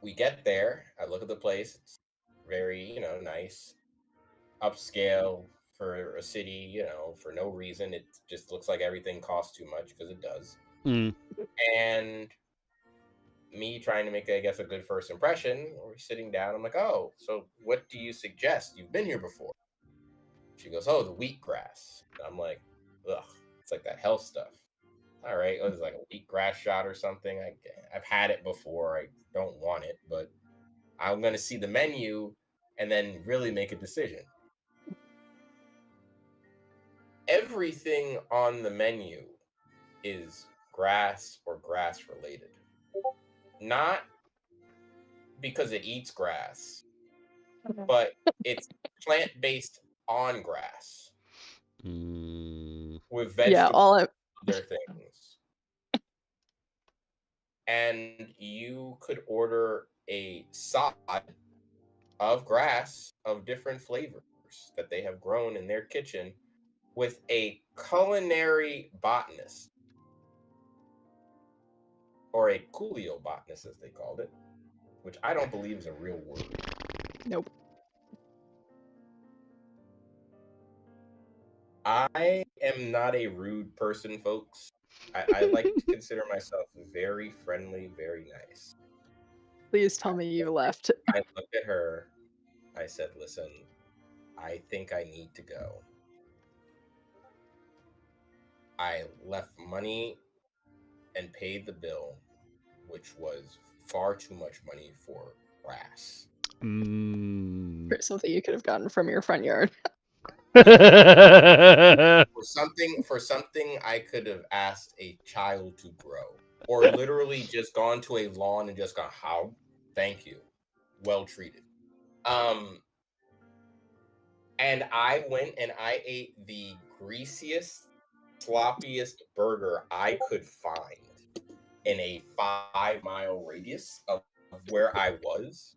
We get there. I look at the place. It's very, nice, upscale for a city, for no reason. It just looks like everything costs too much because it does. Mm. And me trying to make, I guess, a good first impression, we're sitting down. I'm like, oh, so what do you suggest? You've been here before. She goes, oh, the wheatgrass. I'm like, ugh, it's like that health stuff. All right, it was like a wheatgrass shot or something. I've had it before. I don't want it, but I'm going to see the menu and then really make a decision. Everything on the menu is grass or grass related. Not because it eats grass, but it's plant-based on grass with Yeah, vegetables and other things. And you could order a sod of grass of different flavors that they have grown in their kitchen with a culinary botanist, or a cooliobotanist as they called it, which I don't believe is a real word. Nope. I am not a rude person, folks. I like to consider myself very friendly, very nice. Please tell me you left. I looked at her. I said, listen, I think I need to go. I left money and paid the bill, which was far too much money for grass. For something you could have gotten from your front yard. For something I could have asked a child to grow, or literally just gone to a lawn and just gone, how? Thank you. Well treated. And I went and I ate the greasiest, sloppiest burger I could find in a 5-mile radius of where I was,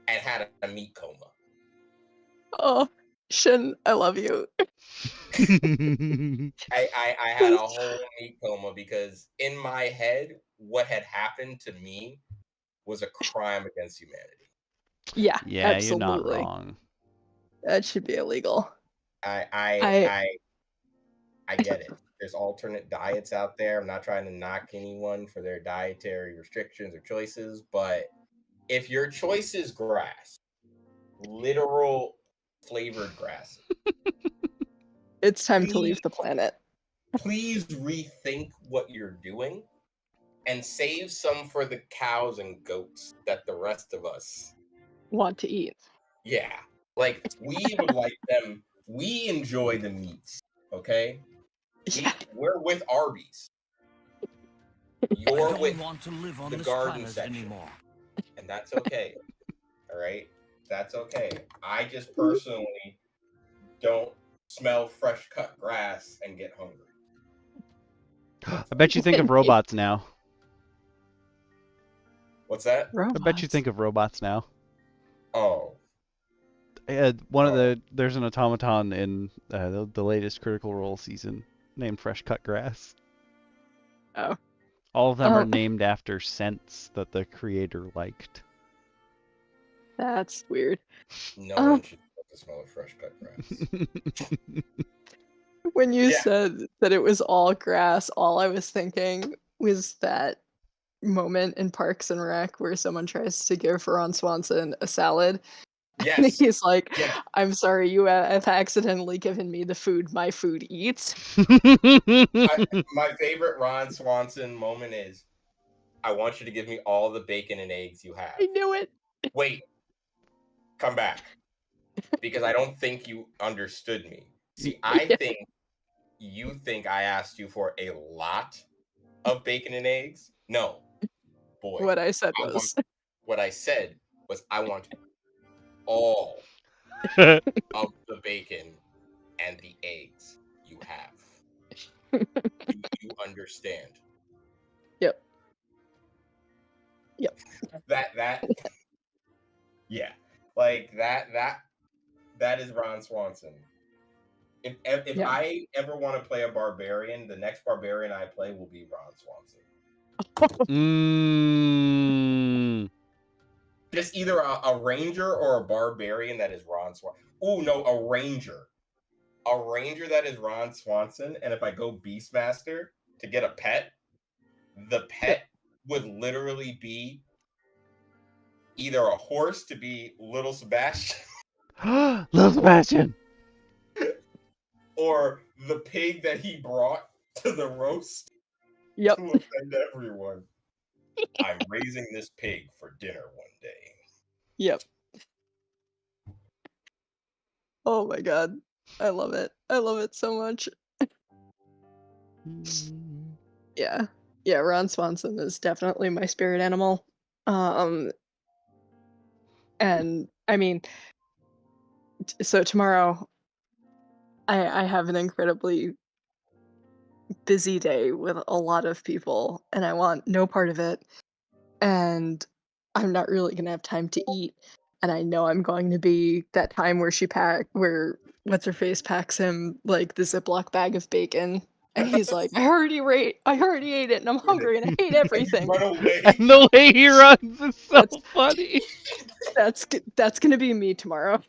and had a meat coma. Oh, Shin, I love you. I had a whole meat coma because in my head, what had happened to me was a crime against humanity. Yeah, Yeah, absolutely. you're not wrong. That should be illegal. I get it. There's alternate diets out there. I'm not trying to knock anyone for their dietary restrictions or choices, but if your choice is grass, literal flavored grass, It's time to leave the planet. please rethink what you're doing and save some for the cows and goats that the rest of us Want to eat. Yeah. Like, we would like them. We enjoy the meats, okay? Yeah. We're with Arby's. You're with want to live on the this garden planet section. anymore. And that's okay. All right? That's okay. I just personally don't smell fresh cut grass and get hungry. I bet you think of robots now. What's that? I bet you think of robots now. Oh. There's an automaton in the latest Critical Role season named Fresh Cut Grass. Oh. All of them are named after scents that the creator liked. That's weird. No one should smell of fresh cut grass. When you said that it was all grass, all I was thinking was that moment in Parks and Rec where someone tries to give Ron Swanson a salad. Yes. And he's like, Yes. I'm sorry, you have accidentally given me the food my food eats. My favorite Ron Swanson moment is, I want you to give me all the bacon and eggs you have. I knew it. Wait. Come back. Because I don't think you understood me. See, I think you think I asked you for a lot of bacon and eggs. No. Boy. What I said was. What I said was, I want all of the bacon and the eggs you have. Do you understand? Yep. That yeah. Like that is Ron Swanson. If Yeah. I ever want to play a barbarian, the next barbarian I play will be Ron Swanson. Just either a ranger or a barbarian that is Ron Swanson. Oh no, a ranger. A ranger that is Ron Swanson, and if I go Beastmaster to get a pet, the pet would literally be either a horse to be Little Sebastian Little Sebastian. or the pig that he brought to the roast Yep. to offend everyone. I'm raising this pig for dinner one day. Yep. Oh my god. I love it. I love it so much. Yeah. Yeah, Ron Swanson is definitely my spirit animal. And I mean, so tomorrow I have an incredibly busy day with a lot of people and I want no part of it. And I'm not really gonna have time to eat. And I know I'm going to be that time where what's her face packs him like the Ziploc bag of bacon. And he's like, I already ate it and I'm hungry and I hate everything. Run away. And the way he runs is so That's- funny. That's gonna be me tomorrow.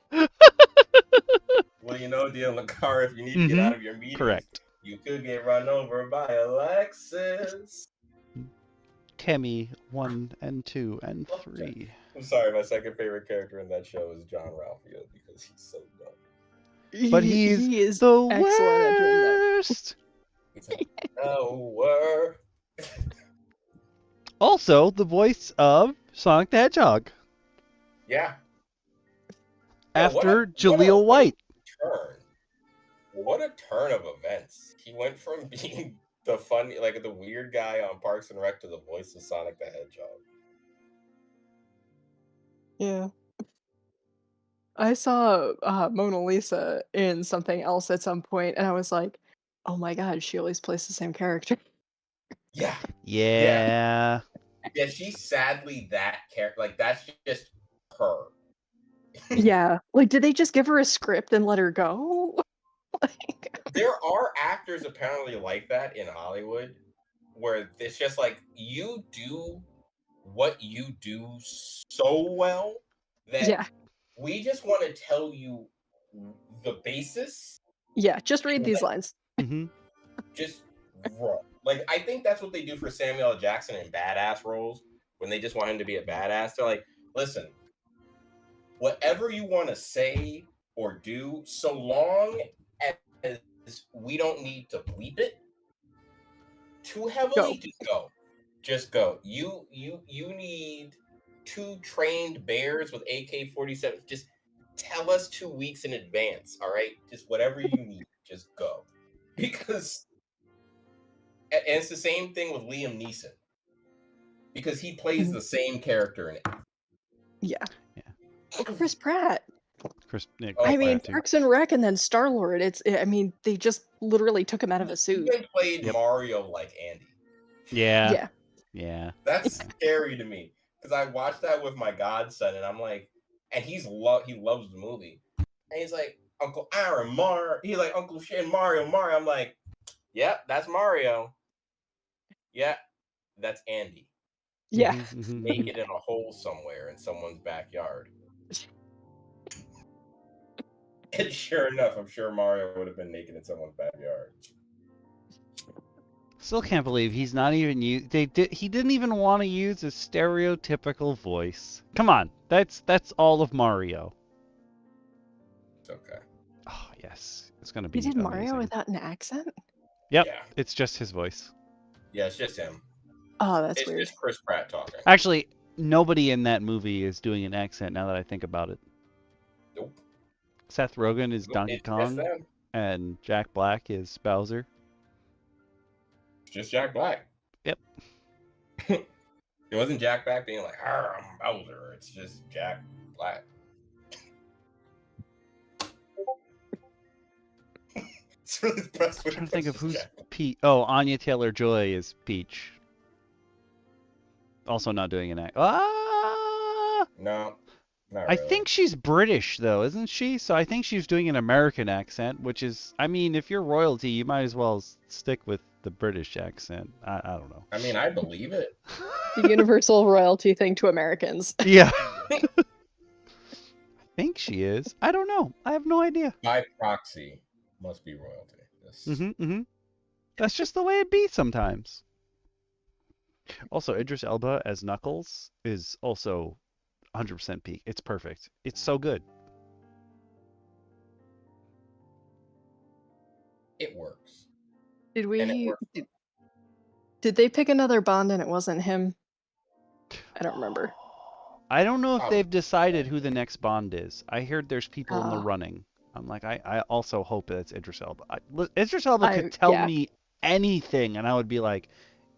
Well, you know, DM Lacara, if you need to get out of your meetings, Correct. you could get run over by Alexis. Kemi 1 and 2 and 3. I'm sorry, my second favorite character in that show is John Ralphio because he's so dumb. But he the is excellent at doing that. worst. He's like, no word. Also, the voice of Sonic the Hedgehog. Yeah. After Jaleel White. What a turn of events. He went from being the funny, like the weird guy on Parks and Rec to the voice of Sonic the Hedgehog. Yeah. I saw Mona Lisa in something else at some point, and I was like, "Oh my god, she always plays the same character." Yeah. Yeah. Yeah, she's sadly that character. Like, that's just her. Yeah, like, did they just give her a script and let her go? Like, There are actors apparently like that in Hollywood, where it's just like, you do what you do so well that yeah, we just want to tell you the basis. yeah, just read these lines. hmm Just run. Like, I think that's what they do for Samuel L. Jackson in badass roles, when they just want him to be a badass. They're like, listen, whatever you want to say or do, so long as we don't need to bleep it too heavily, just go. You need 2 trained bears with AK-47. Just tell us 2 weeks in advance, all right? Just whatever you need, just go. Because, and it's the same thing with Liam Neeson, because he plays the same character in it. Yeah. Chris Pratt. I mean, Parks and Rec and then Star-Lord. I mean, they just literally took him out of a suit. He even played Mario like Andy. Yeah. That's scary to me, because I watched that with my godson, and I'm like, and he loves the movie, and he's like, Uncle Aaron, he's like, Uncle Shin, Mario. I'm like, yeah, that's Mario. Yeah, that's Andy. Yeah. Naked in a hole somewhere in someone's backyard. And sure enough, I'm sure Mario would have been naked in someone's backyard. Still can't believe he's not even he didn't even want to use a stereotypical voice. Come on, that's all of Mario. It's okay. Oh yes, it's gonna be. He did Mario amazing. without an accent? Yep, Yeah. It's just his voice. Yeah, it's just him. Oh, that's weird. It's just Chris Pratt talking. Actually, nobody in that movie is doing an accent now that I think about it. Nope. Seth Rogen is Donkey Kong, them. and Jack Black is Bowser. Just Jack Black. Yep. It wasn't Jack Black being like, I'm Bowser. It's just Jack Black. It's really the best way I'm trying to think of who's Jack. Peach. Oh, Anya Taylor-Joy is Peach. Also not doing an act. Ah! No. Not I really. think she's British though, isn't she? So I think she's doing an American accent, which is, I mean, if you're royalty, you might as well stick with the British accent. I don't know. I mean, I believe it. The universal royalty thing to Americans. Yeah. I think she is. I don't know. I have no idea. By proxy, must be royalty. That's just the way it be sometimes. Also, Idris Elba as Knuckles is also 100% peak. It's perfect. It's so good. It works. Did And it we? works. Did they pick another Bond and it wasn't him? I don't remember. I don't know if Probably. they've decided who the next Bond is. I heard there's people in the Ah. running. I'm like, I also hope that's Idris Elba. Idris Elba could tell yeah. me anything, and I would be like,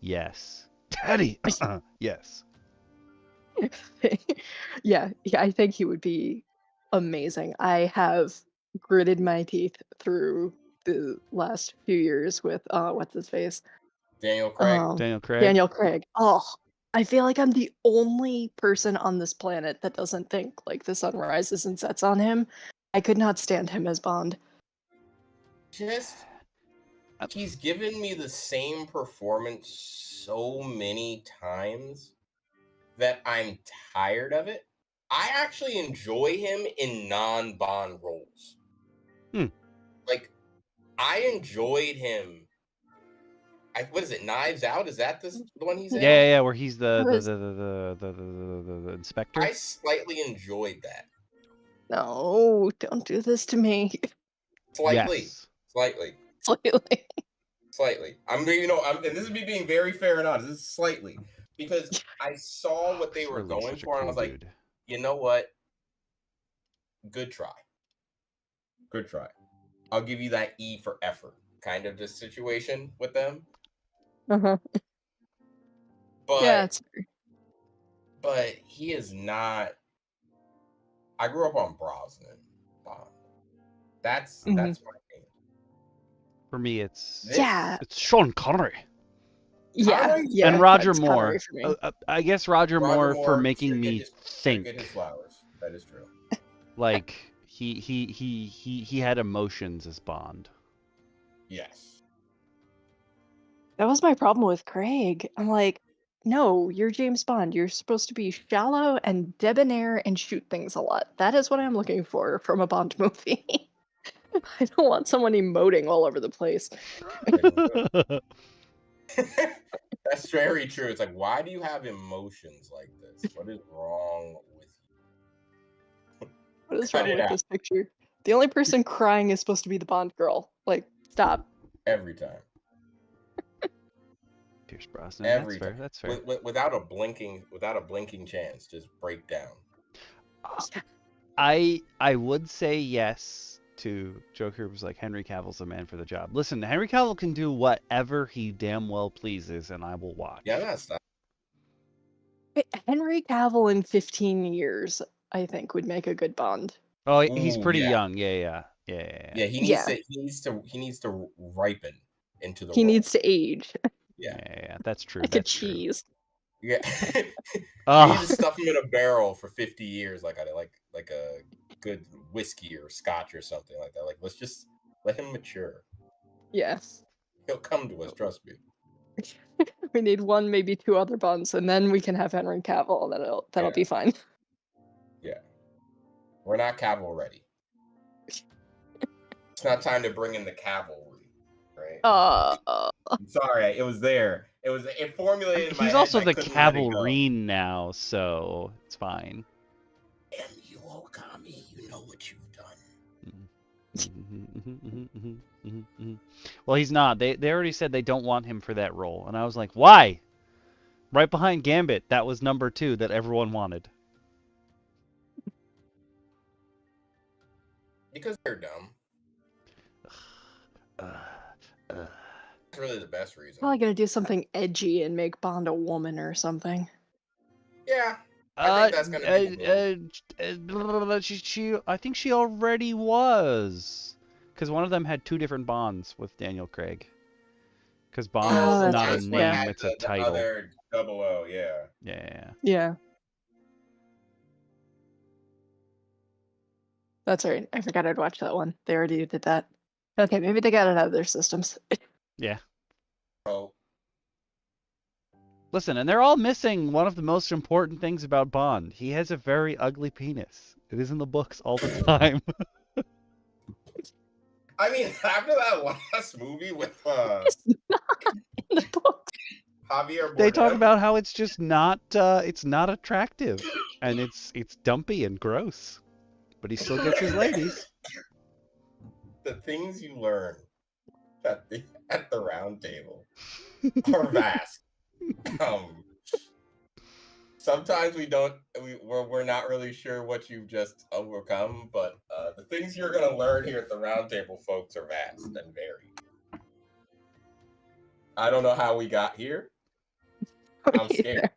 yes. Daddy! Yes. yeah, I think he would be amazing. I have gritted my teeth through the last few years with what's his face? Daniel Craig. Daniel Craig. Daniel Craig. Oh, I feel like I'm the only person on this planet that doesn't think like the sun rises and sets on him. I could not stand him as Bond. He's given me the same performance so many times that I'm tired of it. I actually enjoy him in non-Bond roles. Like, I enjoyed him. What is it? Knives Out? Is that the one he's in? Yeah, where he's the inspector. I slightly enjoyed that. No, don't do this to me. Slightly. Yes. Slightly. And this is me being very fair and honest. This is slightly. Because I saw what they were Really going such a for, and I cool was like, dude. you know what? Good try. Good try. I'll give you that E for effort kind of this situation with them. Uh-huh. But yeah, it's but he is not. I grew up on Brosnan. That's my thing. For me, it's Sean Connery. Yeah, and Roger it's Moore. Connery for me. I guess Roger Moore for making me think. Get his flowers. That is true. Like he had emotions as Bond. Yes. That was my problem with Craig. I'm like, no, you're James Bond. You're supposed to be shallow and debonair and shoot things a lot. That is what I'm looking for from a Bond movie. I don't want someone emoting all over the place. That's very true. It's like, why do you have emotions like this? What is wrong with you? What is wrong with this picture? The only person crying is supposed to be the Bond girl. Like, stop. Every time. Pierce Brosnan. That's fair. Without a blinking chance, just break down. I would say yes to Joker was like, Henry Cavill's the man for the job. Listen, Henry Cavill can do whatever he damn well pleases, and I will watch. Yeah, that's not. Henry Cavill in 15 years, I think, would make a good Bond. Oh, he's pretty young. Yeah. He needs to ripen into the He role. needs to age. Yeah, that's true. Like that's a cheese. True. Yeah. You need to stuff him in a barrel for 50 years, like a good whiskey or scotch or something like that. Like, let's just let him mature. Yes. He'll come to us, trust me. We need one, maybe two other Bonds, and then we can have Henry Cavill. That'll be fine. Yeah. We're not Cavill ready. It's not time to bring in the cavalry, right? I'm sorry, it was there. It formulated in my head. He's also the Cavalrine now, so it's fine. M.U. Okami, you know what you've done. Well, he's not. They already said they don't want him for that role, and I was like, why? Right behind Gambit, that was number 2 that everyone wanted. Because they're dumb. That's really the best reason. Probably gonna do something edgy and make Bond a woman or something. Yeah. I think that's gonna be I think she already was. Because one of them had 2 different Bonds with Daniel Craig. Because Bond is not a name, it's a title. The other 00, yeah. Yeah. Yeah. That's right. I forgot I'd watched that one. They already did that. Okay, maybe they got it out of their systems. Yeah. Oh, Listen, and they're all missing one of the most important things about Bond. He has a very ugly penis. It is in the books all the time. I mean, after that last movie with It's not in the book. Javier They talk Bardem, about how it's just not it's not attractive and it's dumpy and gross. But he still gets his ladies. the things you learn at the round table are vast. Sometimes we're not really sure what you've just overcome, but the things you're going to learn here at the round table, folks, are vast and varied. I don't know how we got here. I'm scared.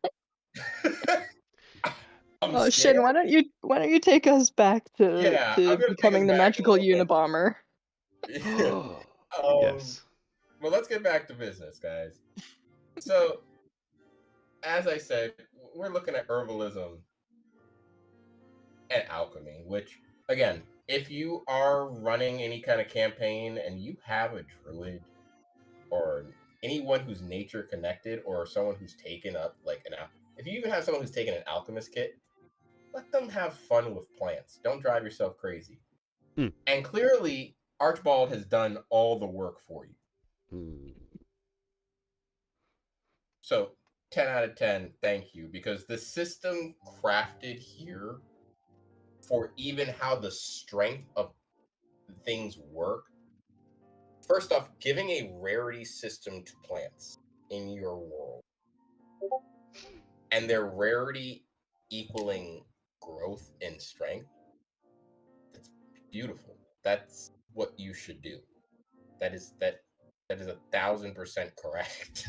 I'm Shin, scared. why don't you take us back to Yeah, I'm gonna take us becoming the back a magical little bit. Unabomber? Yes. Well, let's get back to business, guys. So, as I said, we're looking at herbalism and alchemy, which, again, if you are running any kind of campaign and you have a druid or anyone who's nature connected or someone who's taken up if you even have someone who's taken an alchemist kit, let them have fun with plants. Don't drive yourself crazy. And clearly, Archibald has done all the work for you. So 10 out of 10, thank you, because the system crafted here for even how the strength of things work. First off, giving a rarity system to plants in your world and their rarity equaling growth and strength, that's beautiful. That's what you should do. That is 1,000% correct.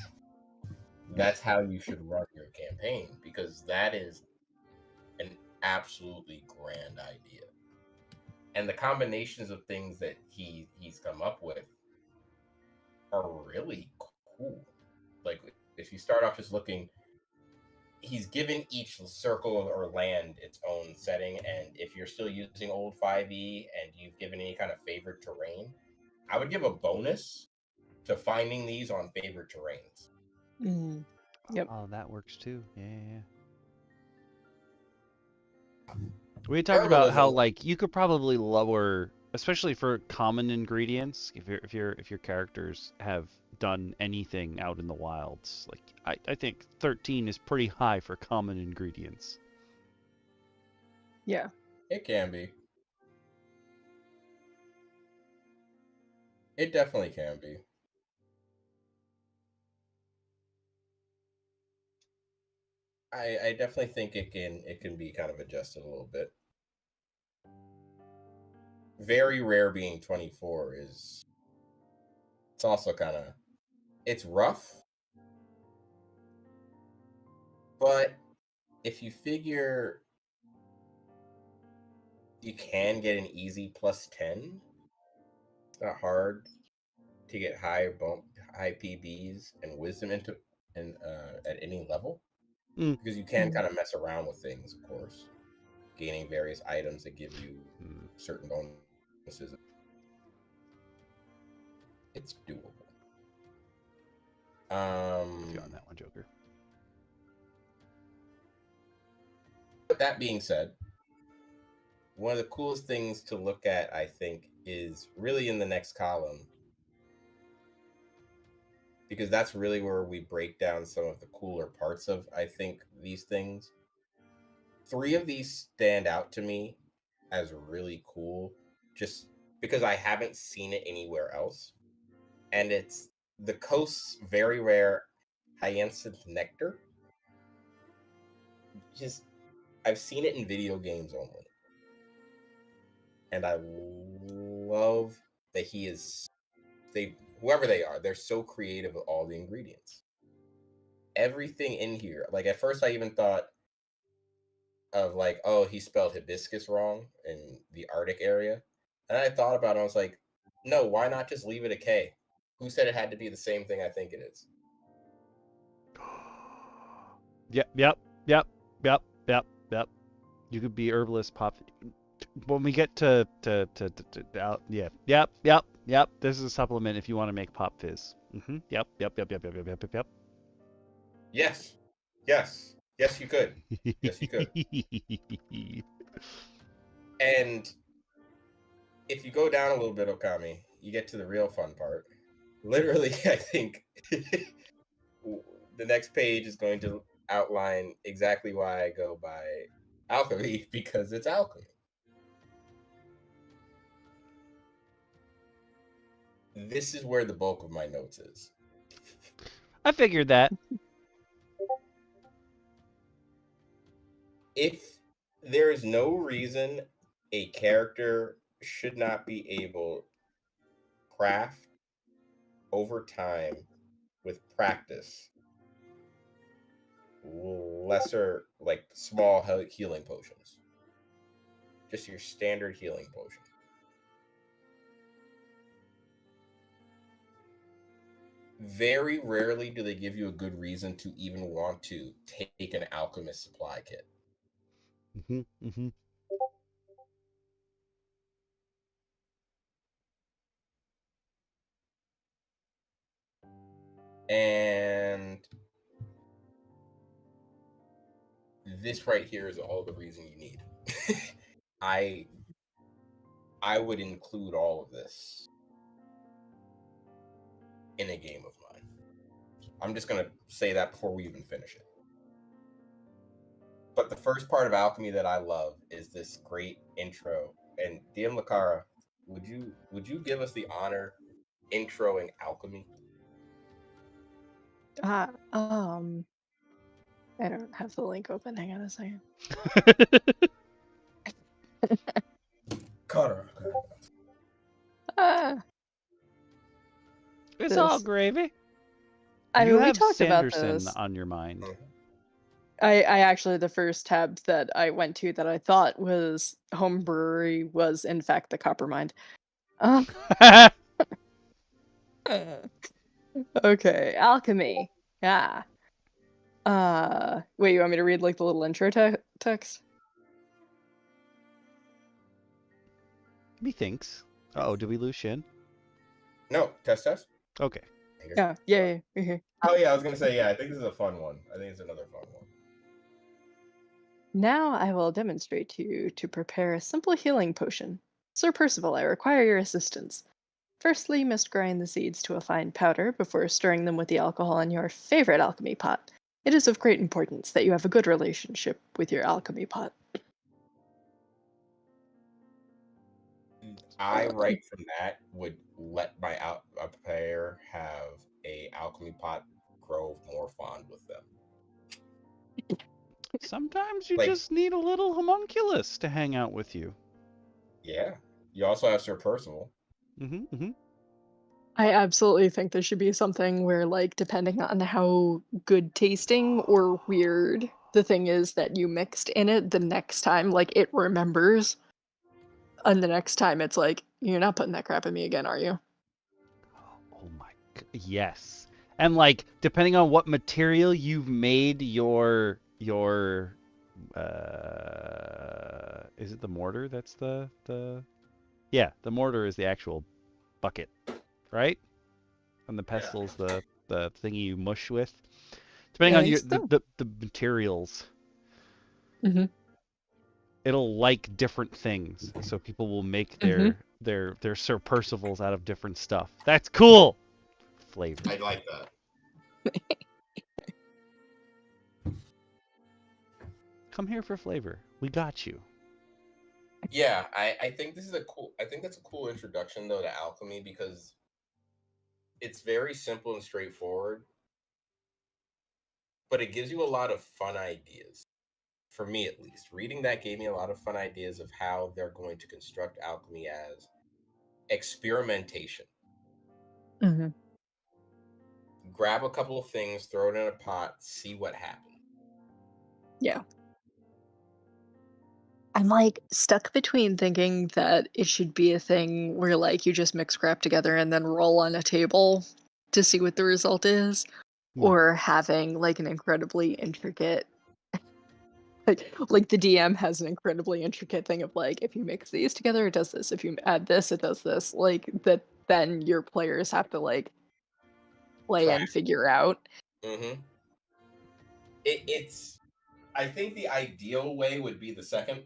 That's how you should run your campaign, because that is an absolutely grand idea. And the combinations of things that he's come up with are really cool. Like, if you start off just looking, he's given each circle or land its own setting, and if you're still using old 5e and you've given any kind of favorite terrain, I would give a bonus to finding these on favorite terrains. Yep. Oh, that works too. Yeah. We talked about how like you could probably lower, especially for common ingredients, if your characters have done anything out in the wilds. Like I think 13 is pretty high for common ingredients. Yeah. It can be. It definitely can be. I definitely think it can be kind of adjusted a little bit. Very rare being 24 is, it's also kind of, it's rough, but if you figure you can get an easy +10, it's not hard to get high PBs and wisdom into at any level, because you can kind of mess around with things, of course, gaining various items that give you certain bonuses. It's doable. You on that one, Joker. But that being said, one of the coolest things to look at, I think, is really in the next column, because that's really where we break down some of the cooler parts of, I think, these things. 3 of these stand out to me as really cool, just because I haven't seen it anywhere else. And it's the coast's very rare hyacinth nectar. Just, I've seen it in video games only. And I love that whoever they are, they're so creative with all the ingredients. Everything in here, like at first I even thought of like, oh, he spelled hibiscus wrong in the Arctic area. And I thought about it, I was like, no, why not just leave it a K? Who said it had to be the same thing I think it is? Yep. You could be herbalist pop. When we get to out, yeah, yep. This is a supplement if you want to make pop fizz. Yep. Yes. Yes. Yes, you could. Yes, you could. And if you go down a little bit, Okami, you get to the real fun part. Literally, I think the next page is going to outline exactly why I go by alchemy, because it's alchemy. This is where the bulk of my notes is. I figured that. If there is no reason a character should not be able to craft over time with practice lesser, like small healing potions, just your standard healing potion. Very rarely do they give you a good reason to even want to take an alchemist supply kit. And this right here is all the reason you need. I would include all of this in a game of mine. I'm just going to say that before we even finish it. But the first part of alchemy that I love is this great intro. And DM Lacara, would you give us the honor introing alchemy? I don't have the link open. Hang on a second. Cutter. It's This- all gravy. I You mean, we have talked about Sanderson this. on your mind. I actually, the first tab that I went to that I thought was homebrewery was in fact the copper mine. Okay, alchemy. Yeah. Wait, you want me to read like the little intro text? Methinks. Uh-oh, did we lose Shin? No, test. Okay. Yeah. We're here. Oh yeah, I was gonna say, yeah, I think this is a fun one. I think it's another fun one. Now I will demonstrate to you to prepare a simple healing potion. Sir Percival, I require your assistance. Firstly, you must grind the seeds to a fine powder before stirring them with the alcohol in your favorite alchemy pot. It is of great importance that you have a good relationship with your alchemy pot. I, right from that, would let my player have a alchemy pot grow more fond with them. Sometimes you Like- just need a little homunculus to hang out with you. Yeah. You also have Sir Percival. I absolutely think there should be something where, like, depending on how good tasting or weird the thing is that you mixed in it, the next time, like, it remembers. And the next time it's like, you're not putting that crap in me again, are you? Oh my yes. And like depending on what material you've made your is it the mortar that's the yeah, the mortar is the actual bucket, right? And the pestil's the thingy you mush with. Depending on your the materials. It'll like different things. So people will make their Sir Percivals out of different stuff. That's cool. Flavor. I like that. Come here for flavor. We got you. Yeah, I think this is I think that's a cool introduction though to alchemy, because it's very simple and straightforward, but it gives you a lot of fun ideas. For me at least, reading that gave me a lot of fun ideas of how they're going to construct alchemy as experimentation. Grab a couple of things, throw it in a pot, see what happens. Yeah. I'm like stuck between thinking that it should be a thing where like you just mix crap together and then roll on a table to see what the result is, or having like an incredibly intricate like the DM has an incredibly intricate thing of like, if you mix these together, it does this. If you add this, it does this. Like that, then your players have to like play and figure out. Mm-hmm. It's. I think the ideal way would be the second,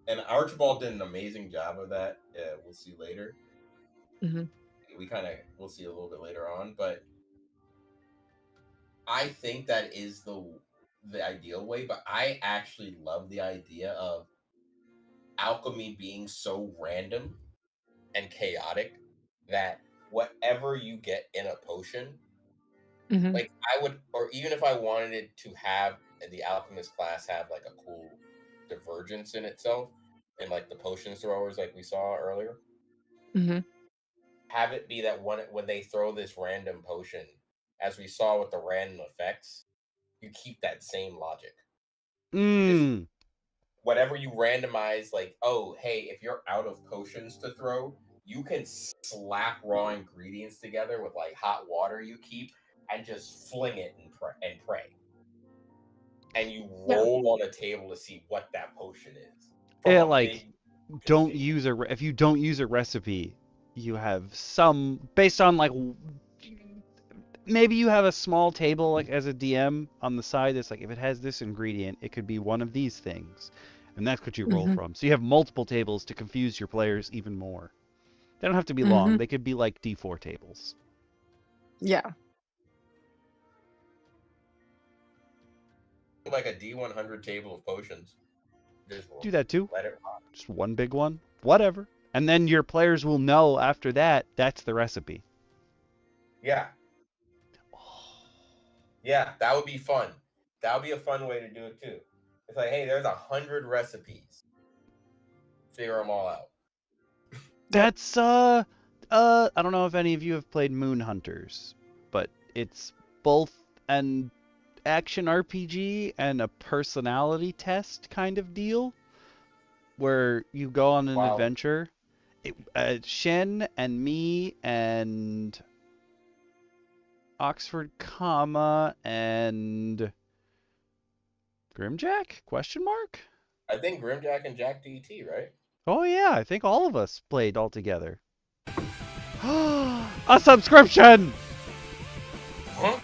and Archibald did an amazing job of that. We'll see later. Mm-hmm. We'll see a little bit later on, but I think that is the ideal way. But I actually love the idea of alchemy being so random and chaotic that whatever you get in a potion, Mm-hmm. like I would, or even if I wanted it to have the alchemist class have like a cool divergence in itself, and like the potion throwers, like we saw earlier, Mm-hmm. have it be that when they throw this random potion, as we saw with the random effects, you keep that same logic. Just Mm. whatever you randomize, like, oh, hey, if you're out of potions to throw, you can slap raw ingredients together with like hot water you keep and just fling it and pray. And you roll on a table to see what that potion is. From Yeah, a like big don't shape. use if you don't use a recipe, you have some based on like maybe you have a small table like as a DM on the side that's like if it has this ingredient, it could be one of these things. And that's what you roll Mm-hmm. from. So you have multiple tables to confuse your players even more. They don't have to be Mm-hmm. long. They could be like D4 tables. Yeah. Like a D100 table of potions. Just Do that too. let it rock. Just one big one. Whatever. And then your players will know after that that's the recipe. Yeah. Yeah, that would be fun. That would be a fun way to do it too. It's like, hey, there's 100 recipes. Figure them all out. That's I don't know if any of you have played Moon Hunters, but it's both an action RPG and a personality test kind of deal where you go on an Wow. adventure. Shin and me and Oxford comma and Grimjack? Question mark? I think Grimjack and Jack DT, right? Oh yeah, I think all of us played all together. A subscription! Huh?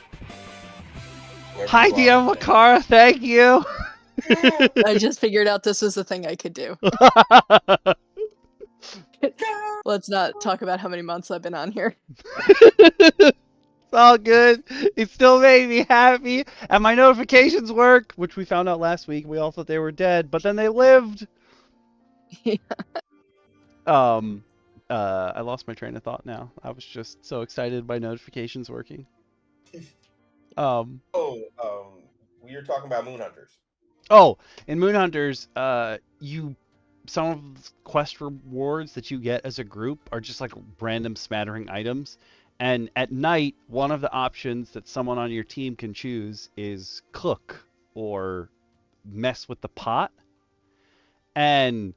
Hi DM Lacara, thank you! I just figured out this was the thing I could do. Let's not talk about how many months I've been on here. It's all good. It still made me happy. And my notifications work, which we found out last week. We all thought they were dead, but then they lived. Yeah. I lost my train of thought now. I was just so excited by notifications working. We were talking about Moon Hunters. Oh, in Moon Hunters, some of the quest rewards that you get as a group are just like random smattering items. And at night, one of the options that someone on your team can choose is cook or mess with the pot. And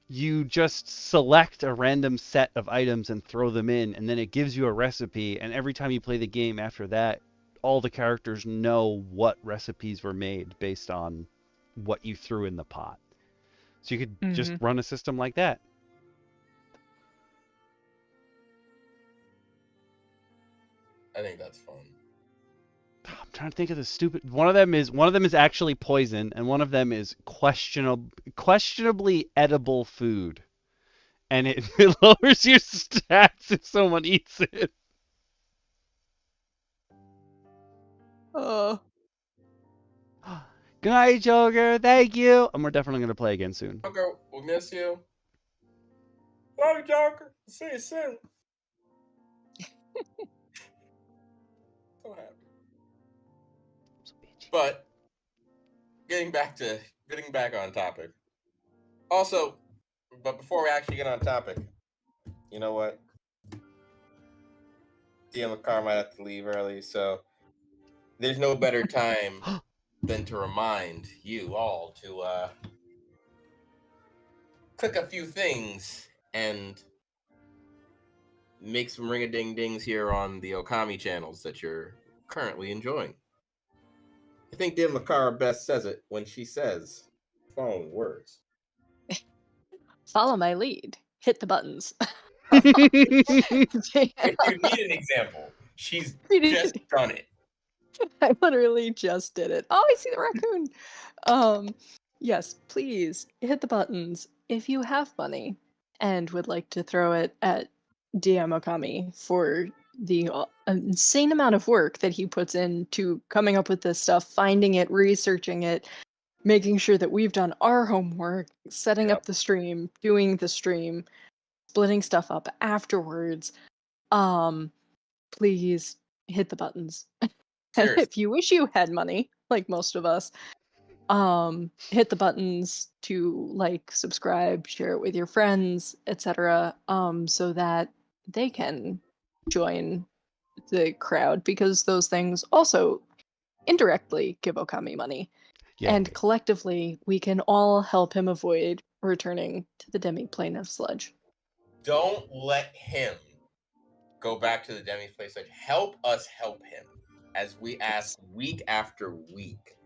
you just select a random set of items and throw them in, and then it gives you a recipe. And every time you play the game after that, all the characters know what recipes were made based on what you threw in the pot. So you could just run a system like that. I think that's fun. I'm trying to think of the stupid. One of them is actually poison, and one of them is questionably edible food, and it lowers your stats if someone eats it. Oh. Good night, Joker. Thank you. And we're definitely gonna play again soon. Joker, we'll miss you. Love you, Joker. See you soon. So happy. But getting back on topic. Also, but before we actually get on topic, you know what? DM Lacara might have to leave early, so there's no better time than to remind you all to click a few things and make some ring-a-ding-dings here on the Okami channels that you're currently enjoying. I think DM Lacara best says it when she says, following words. Follow my lead. Hit the buttons. If you need an example, she's just done it. I literally just did it. Oh, I see the raccoon. Yes, please hit the buttons if you have money and would like to throw it at DM Okami for the insane amount of work that he puts into coming up with this stuff, finding it, researching it, making sure that we've done our homework, setting up the stream, doing the stream, splitting stuff up afterwards. Please hit the buttons. And if you wish you had money, like most of us, hit the buttons to like, subscribe, share it with your friends, etc. So that they can join the crowd, because those things also indirectly give Okami money. Yeah. And collectively, we can all help him avoid returning to the demi-plane of sludge. Don't let him go back to the demi-plane sludge. Help us help him, as we ask week after week.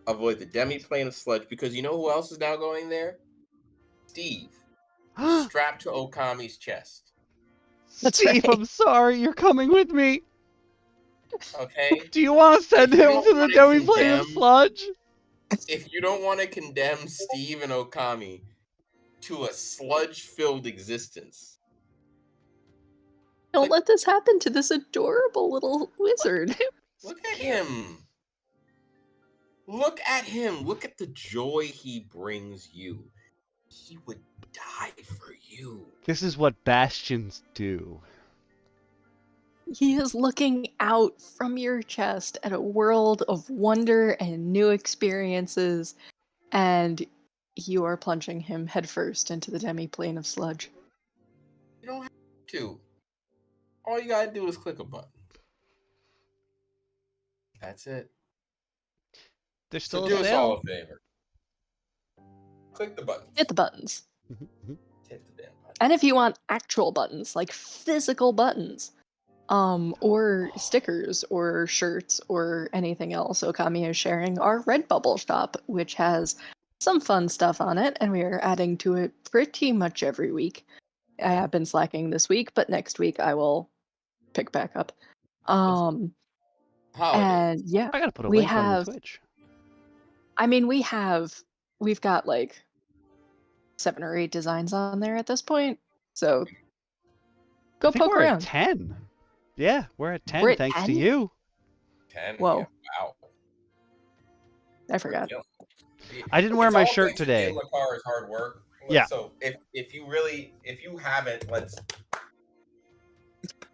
Avoid the demi-plane of sludge, because you know who else is now going there? Steve, strapped to Okami's chest. That's Steve, right. I'm sorry. You're coming with me. Okay? Do you want to send him to the demi-plane of sludge? If you don't want to condemn Steve and Okami to a sludge-filled existence, Don't let this happen to this adorable little wizard. Look at him. Look at him. Look at the joy he brings you. He would die for you. This is what bastions do. He is looking out from your chest at a world of wonder and new experiences, and you are plunging him headfirst into the demi-plane of sludge. You don't have to. All you gotta do is click a button. That's it. There's still so do a us sale. all a favor. Click the buttons. Hit the buttons. Hit the damn button. And if you want actual buttons, like physical buttons, or stickers or shirts or anything else, Okami is sharing our Redbubble shop, which has some fun stuff on it, and we are adding to it pretty much every week. I have been slacking this week, but next week I will pick back up. And yeah, I gotta put a we link on have. your Twitch. I mean, we've got like 7 or 8 designs on there at this point, so go I think poke we're around. At 10. Yeah, we're at 10 We're at thanks 10? to you. 10. Whoa. Yeah, wow. I forgot. I didn't wear my shirt today. DM Lacara's hard work. Yeah. So if you haven't, let's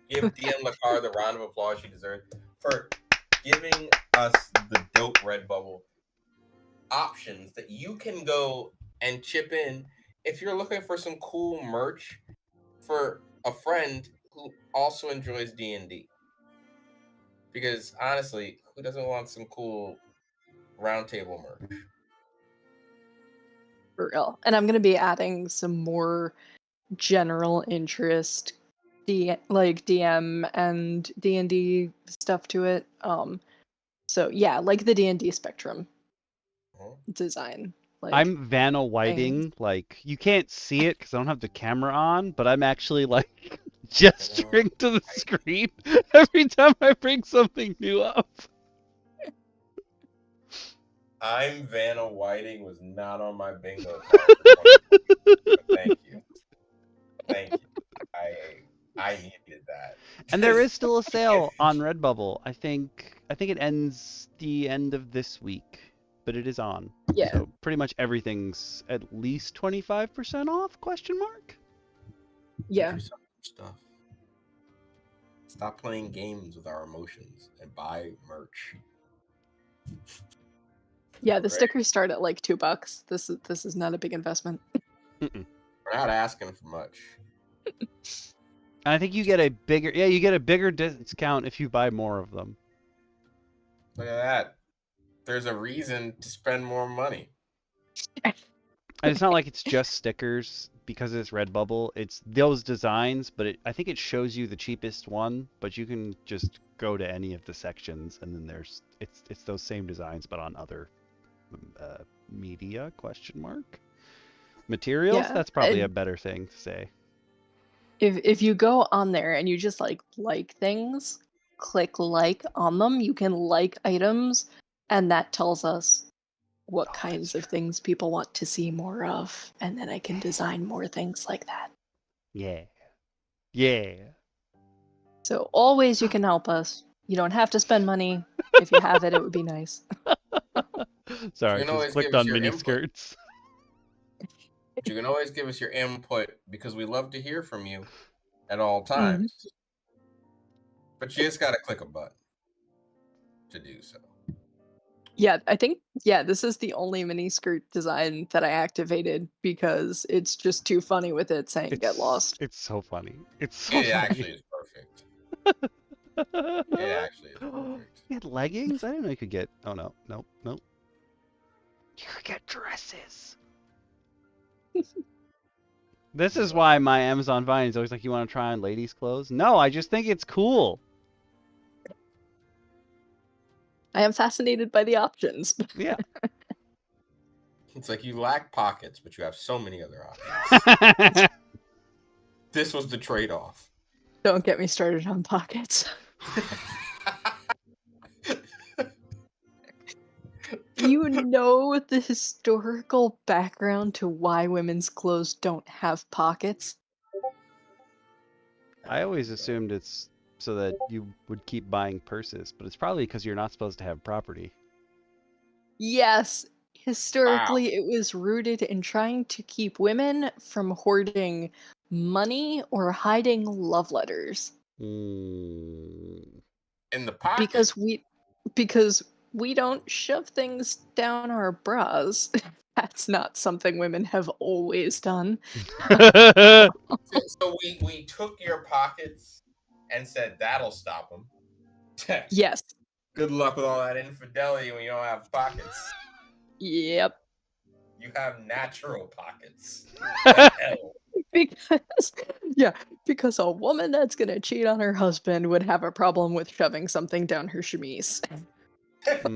give DM Lacara the round of applause she deserves for giving us the dope Redbubble options that you can go and chip in if you're looking for some cool merch for a friend who also enjoys D&D. Because honestly, who doesn't want some cool roundtable merch? For real. And I'm going to be adding some more general interest like DM and D&D stuff to it. So yeah, like the D&D Spectrum design. Like, I'm Vanna Whiting. Like, you can't see it because I don't have the camera on, but I'm actually like gesturing to the screen every time I bring something new up. I'm Vanna Whiting was not on my bingo card for 2020. Thank you. Thank you. I needed that. And there is still a sale on Redbubble. I think it ends the end of this week, but it is on. Yeah. So pretty much everything's at least 25% off? ? Yeah. Stuff. Stop playing games with our emotions and buy merch. Yeah, the stickers start at like $2. This is not a big investment. We're not asking for much. And I think you get a bigger discount if you buy more of them. Look at that. There's a reason to spend more money. And it's not like it's just stickers because it's Redbubble. It's those designs, but I think it shows you the cheapest one, but you can just go to any of the sections and then it's those same designs but on other media? Materials? Yeah, That's probably a and better thing to say. if you go on there and you just like things, click like on them, you can like items, and that tells us what Oh, kinds that's of things people want to see more of, and then I can design more things like that. Yeah. Yeah. So always you can help us. You don't have to spend money. If you have it, it would be nice. You Sorry, can just always give clicked us on your mini input. skirts. You can always give us your input because we love to hear from you at all Mhm. times. But you just got to click a button to do so. Yeah, I think this is the only mini skirt design that I activated because it's just too funny with it saying get lost. It's so funny. It's so It funny. actually is perfect. It actually is perfect. You had leggings? I didn't know you could get. Oh no, nope. You could get dresses. This is why my Amazon Vine is always like, you want to try on ladies' clothes? No, I just think it's cool. I am fascinated by the options. Yeah. It's like you lack pockets, but you have so many other options. This was the trade-off. Don't get me started on pockets. You know the historical background to why women's clothes don't have pockets? I always assumed it's so that you would keep buying purses, but it's probably because you're not supposed to have property. Yes, Wow. historically it was rooted in trying to keep women from hoarding money or hiding love letters. Mm. In the pocket. Because we don't shove things down our bras. That's not something women have always done. So we took your pockets and said that'll stop them. Yes. Good luck with all that infidelity when you don't have pockets. Yep. You have natural pockets. Because a woman that's gonna cheat on her husband would have a problem with shoving something down her chemise. Yep.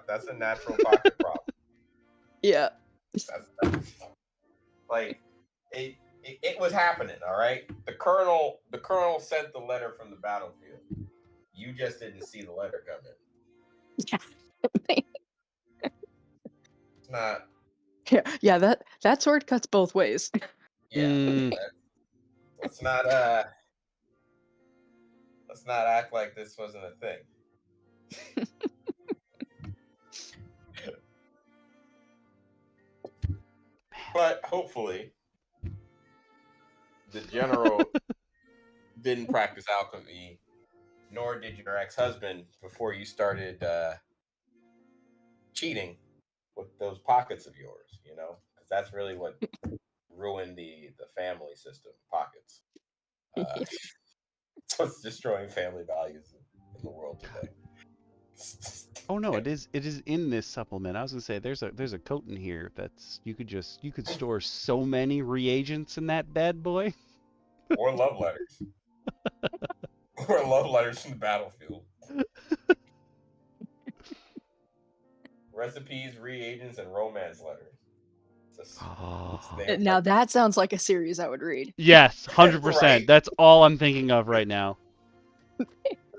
That's a natural pocket problem. Yeah. That's like it was happening. All right. The colonel sent the letter from the battlefield. You just didn't see the letter come in. It's not. Yeah. That sword cuts both ways. Yeah. Let's not act like this wasn't a thing. But hopefully, the general didn't practice alchemy, nor did your ex-husband before you started cheating with those pockets of yours. You know, because that's really what ruined the family system. Pockets. It's what's destroying family values in the world today. Oh no, it is in this supplement. I was gonna say there's a coat in here that's you could store so many reagents in that bad boy. Or love letters. Or love letters from the battlefield. Recipes, reagents, and romance letters. Now that sounds like a series I would read. Yes, 100%. Right? That's all I'm thinking of right now.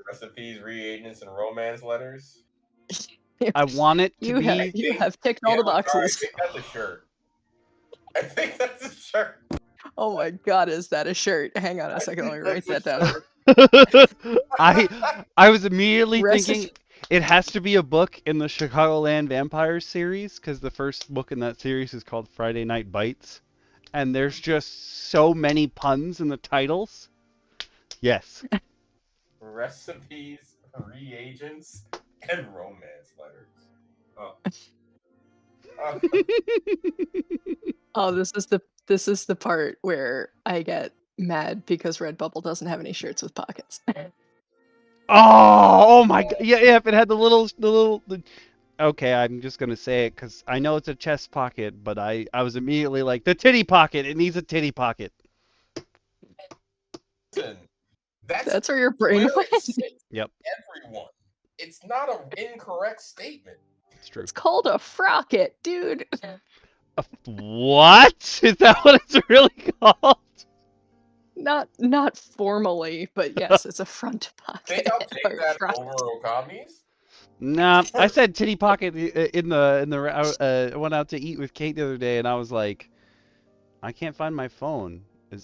Recipes, reagents, and romance letters. I want it to be. You have ticked all the boxes. I think that's a shirt. I think that's a shirt. Oh my god, is that a shirt? Hang on a second, let me write that down. I was immediately thinking it has to be a book in the Chicagoland Vampires series because the first book in that series is called Friday Night Bites, and there's just so many puns in the titles. Yes. Recipes, reagents, and romance letters. Oh. Oh, this is the part where I get mad because Redbubble doesn't have any shirts with pockets. Oh my god. Yeah, if it had the okay, I'm just gonna say it because I know it's a chest pocket, but I was immediately like, the titty pocket. It needs a titty pocket. Listen, That's where your brain went. Yep. Everyone. it's not an incorrect statement. It's true. It's called a frocket, dude. What? Is that what it's really called? Not formally, but yes, it's a front Think pocket. I'll take or that front. over Okami's? Nah, I said titty pocket in the I went out to eat with Kate the other day, and I was like, I can't find my phone.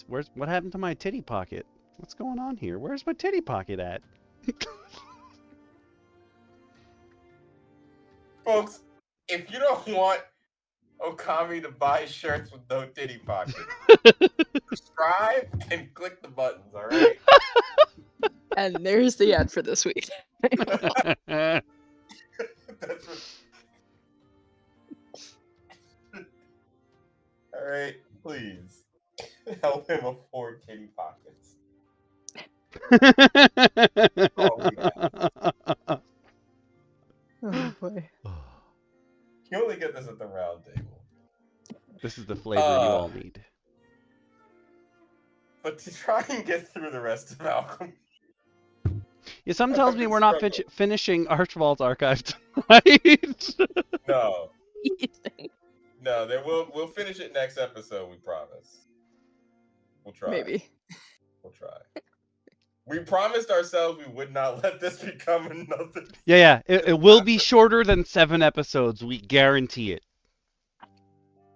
What happened to my titty pocket? What's going on here? Where's my titty pocket at? Folks, if you don't want Okami to buy shirts with no titty pocket, subscribe and click the buttons, alright? And there's the ad for this week. That's what... Alright, please. Help him afford titty pockets. Oh boy. You only get this at the round table. This is the flavor you all need. But to try and get through the rest of Alchemy. Yeah, something tells me we're not finishing Archibald's archive tonight. No. No, we'll finish it next episode, we promise. We'll try. Maybe. We'll try. We promised ourselves we would not let this become another. Yeah. It will be shorter than 7 episodes. We guarantee it.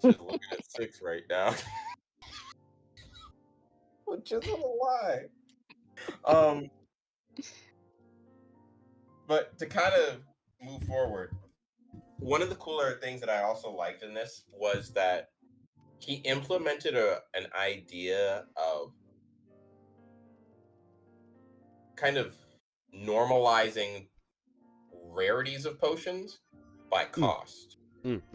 Just looking at 6 right now. Which isn't a lie. But to kind of move forward, one of the cooler things that I also liked in this was that he implemented an idea of kind of normalizing rarities of potions by cost.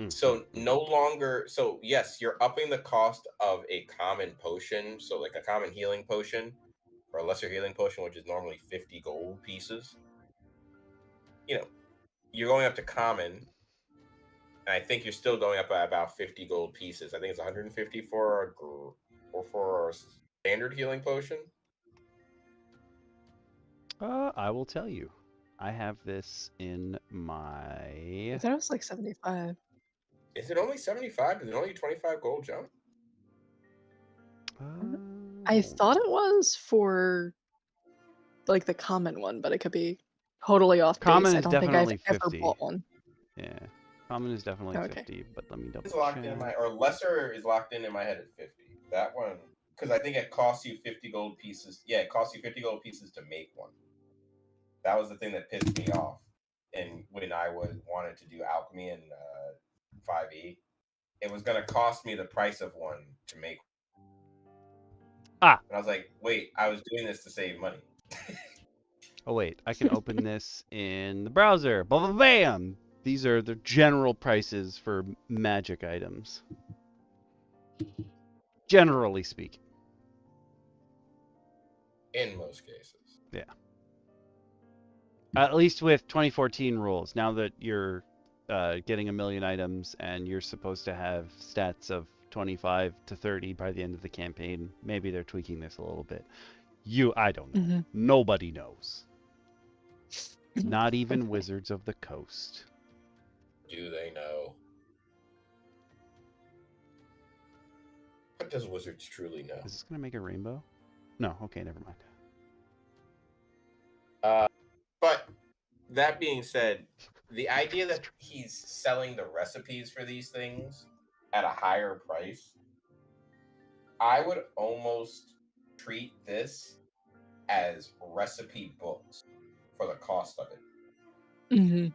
So no longer, so yes, you're upping the cost of a common potion, so like a common healing potion or a lesser healing potion, which is normally 50 gold pieces. You know, you're going up to common, and I think you're still going up by about 50 gold pieces. I think it's 150 for a standard healing potion. I will tell you. I have this in my... I thought it was like 75. Is it only 75? Is it only 25 gold jump? I thought it was for like the common one, but it could be totally off base. Common I is don't think I've definitely ever 50. bought one. Yeah, common is definitely Okay. 50, but let me double It's locked in my, or lesser is locked in my head at 50. That one, because I think it costs you 50 gold pieces. Yeah, it costs you 50 gold pieces to make one. That was the thing that pissed me off. And when I wanted to do alchemy in 5e, it was going to cost me the price of one to make. And I was like, wait, I was doing this to save money. Oh wait, I can open this in the browser. Bam! These are the general prices for magic items. Generally speaking. In most cases. Yeah. At least with 2014 rules. Now that you're getting 1 million items and you're supposed to have stats of 25 to 30 by the end of the campaign, maybe they're tweaking this a little bit. I don't know. Mm-hmm. Nobody knows. Not even Wizards of the Coast. Do they know? What does Wizards truly know? Is this going to make a rainbow? No. Okay, never mind. But that being said, the idea that he's selling the recipes for these things at a higher price, I would almost treat this as recipe books for the cost of it. Mm-hmm.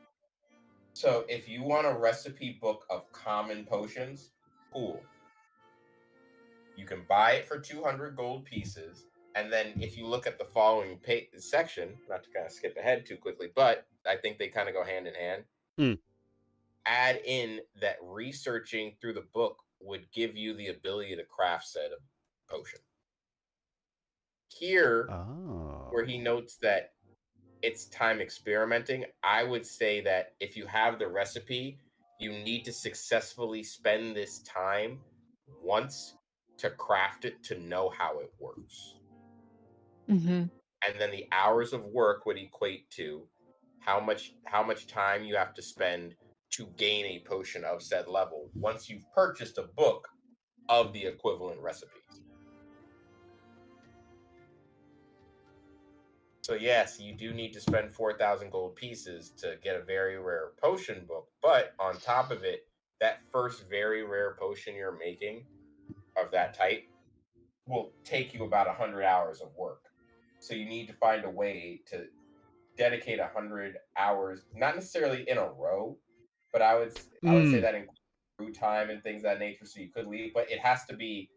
So if you want a recipe book of common potions, cool. You can buy it for 200 gold pieces. And then if you look at the following section, not to kind of skip ahead too quickly, but I think they kind of go hand in hand. Add in that researching through the book would give you the ability to craft said potion. Here, where he notes that it's time experimenting, I would say that if you have the recipe, you need to successfully spend this time once to craft it to know how it works. Mm-hmm. And then the hours of work would equate to how much time you have to spend to gain a potion of said level once you've purchased a book of the equivalent recipes. So yes, you do need to spend 4,000 gold pieces to get a very rare potion book, but on top of it, that first very rare potion you're making of that type will take you about 100 hours of work. So you need to find a way to dedicate 100 hours, not necessarily in a row, but I would say that includes brew time and things of that nature, so you could leave, but it has to be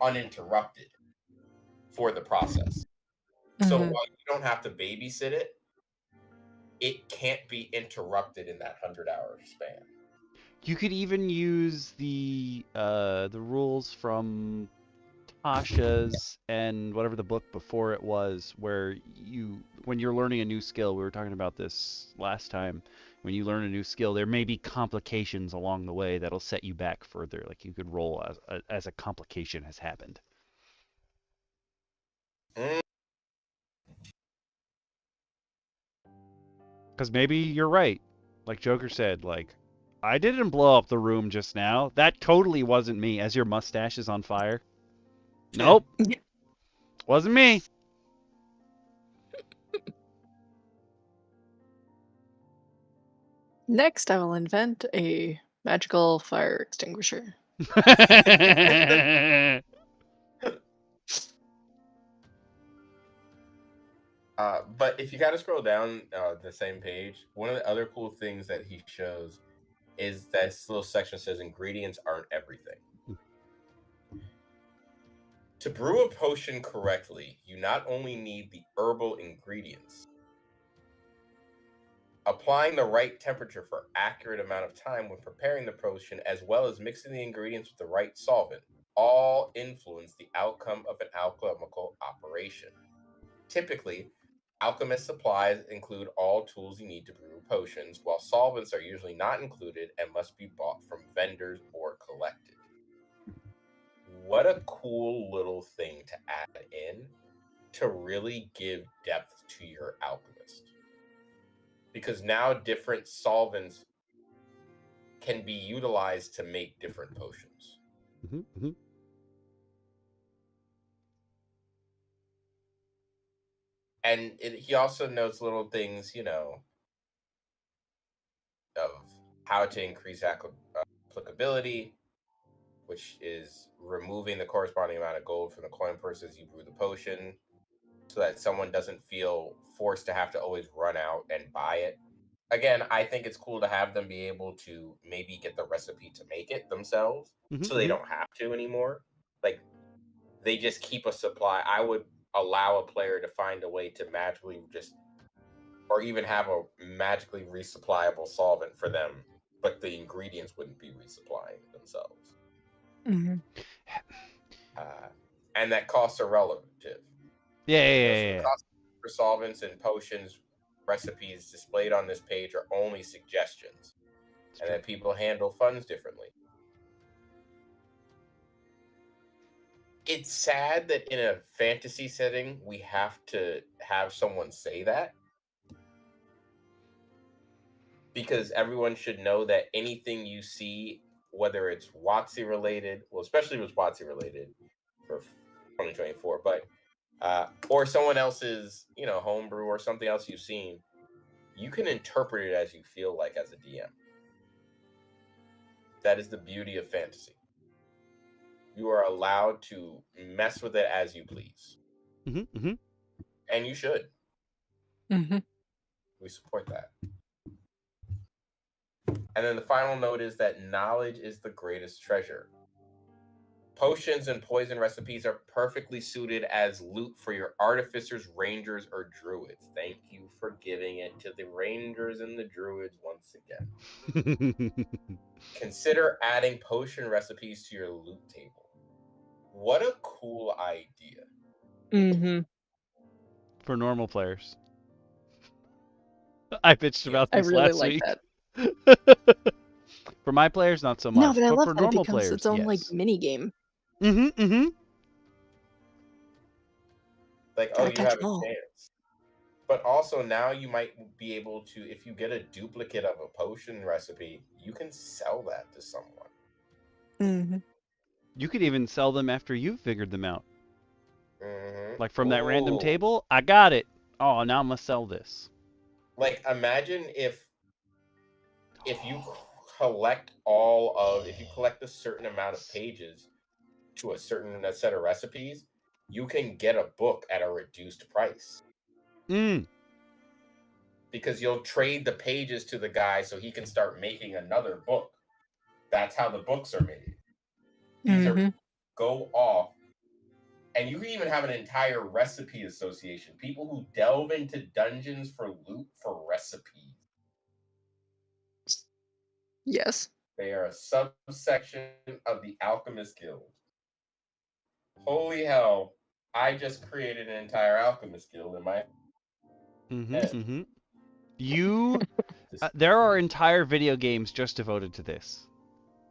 uninterrupted for the process. So while you don't have to babysit it, it can't be interrupted in that 100-hour span. You could even use the rules from Tasha's and whatever the book before it was, where when you're learning a new skill, we were talking about this last time, when you learn a new skill, there may be complications along the way that'll set you back further. Like you could roll as a complication has happened. Because maybe you're right. Like Joker said, like, I didn't blow up the room just now. That totally wasn't me, as your mustache is on fire. Nope. Wasn't me. Next, I will invent a magical fire extinguisher. But if you got to scroll down the same page, one of the other cool things that he shows is that this little section says ingredients aren't everything. To brew a potion correctly, you not only need the herbal ingredients, applying the right temperature for accurate amount of time when preparing the potion, as well as mixing the ingredients with the right solvent, all influence the outcome of an alchemical operation. Typically, alchemist supplies include all tools you need to brew potions, while solvents are usually not included and must be bought from vendors or collected. What a cool little thing to add in to really give depth to your alchemist. Because now different solvents can be utilized to make different potions. And he also notes little things, of how to increase applicability, which is removing the corresponding amount of gold from the coin purse as you brew the potion, so that someone doesn't feel forced to have to always run out and buy it. Again, I think it's cool to have them be able to maybe get the recipe to make it themselves, so they don't have to anymore. Like, they just keep a supply. I would allow a player to find a way to magically or even have a magically resupplyable solvent for them, but the ingredients wouldn't be resupplying themselves. And that costs are relative. Yeah. Costs for solvents and potions recipes displayed on this page are only suggestions, and that people handle funds differently. It's sad that in a fantasy setting we have to have someone say that, because everyone should know that anything you see, whether it's WotC related, well, especially if it's WotC related for 2024, but or someone else's, homebrew or something else you've seen, you can interpret it as you feel like as a DM. That is the beauty of fantasy. You are allowed to mess with it as you please. And you should. We support that. And then the final note is that knowledge is the greatest treasure. Potions and poison recipes are perfectly suited as loot for your artificers, rangers, or druids. Thank you for giving it to the rangers and the druids once again. Consider adding potion recipes to your loot table. What a cool idea. For normal players. I bitched about this last week. That. For my players, not so much. No, but I love for that normal it becomes players, its own yes. like mini game. Like, oh, you have a chance. But also now you might be able to, if you get a duplicate of a potion recipe, you can sell that to someone. Mm-hmm. You could even sell them after you've figured them out. Mm-hmm. Like from that random Ooh. table, I got it. Oh, now I'm gonna sell this. Like imagine if you collect a certain amount of pages to a certain set of recipes, you can get a book at a reduced price. Mm. Because you'll trade the pages to the guy so he can start making another book. That's how the books are made. These Mm-hmm. go off. And you can even have an entire recipe association. People who delve into dungeons for loot for recipes. Yes. They are a subsection of the Alchemist Guild. Holy hell, I just created an entire Alchemist Guild in my head. Mm-hmm. There are entire video games just devoted to this.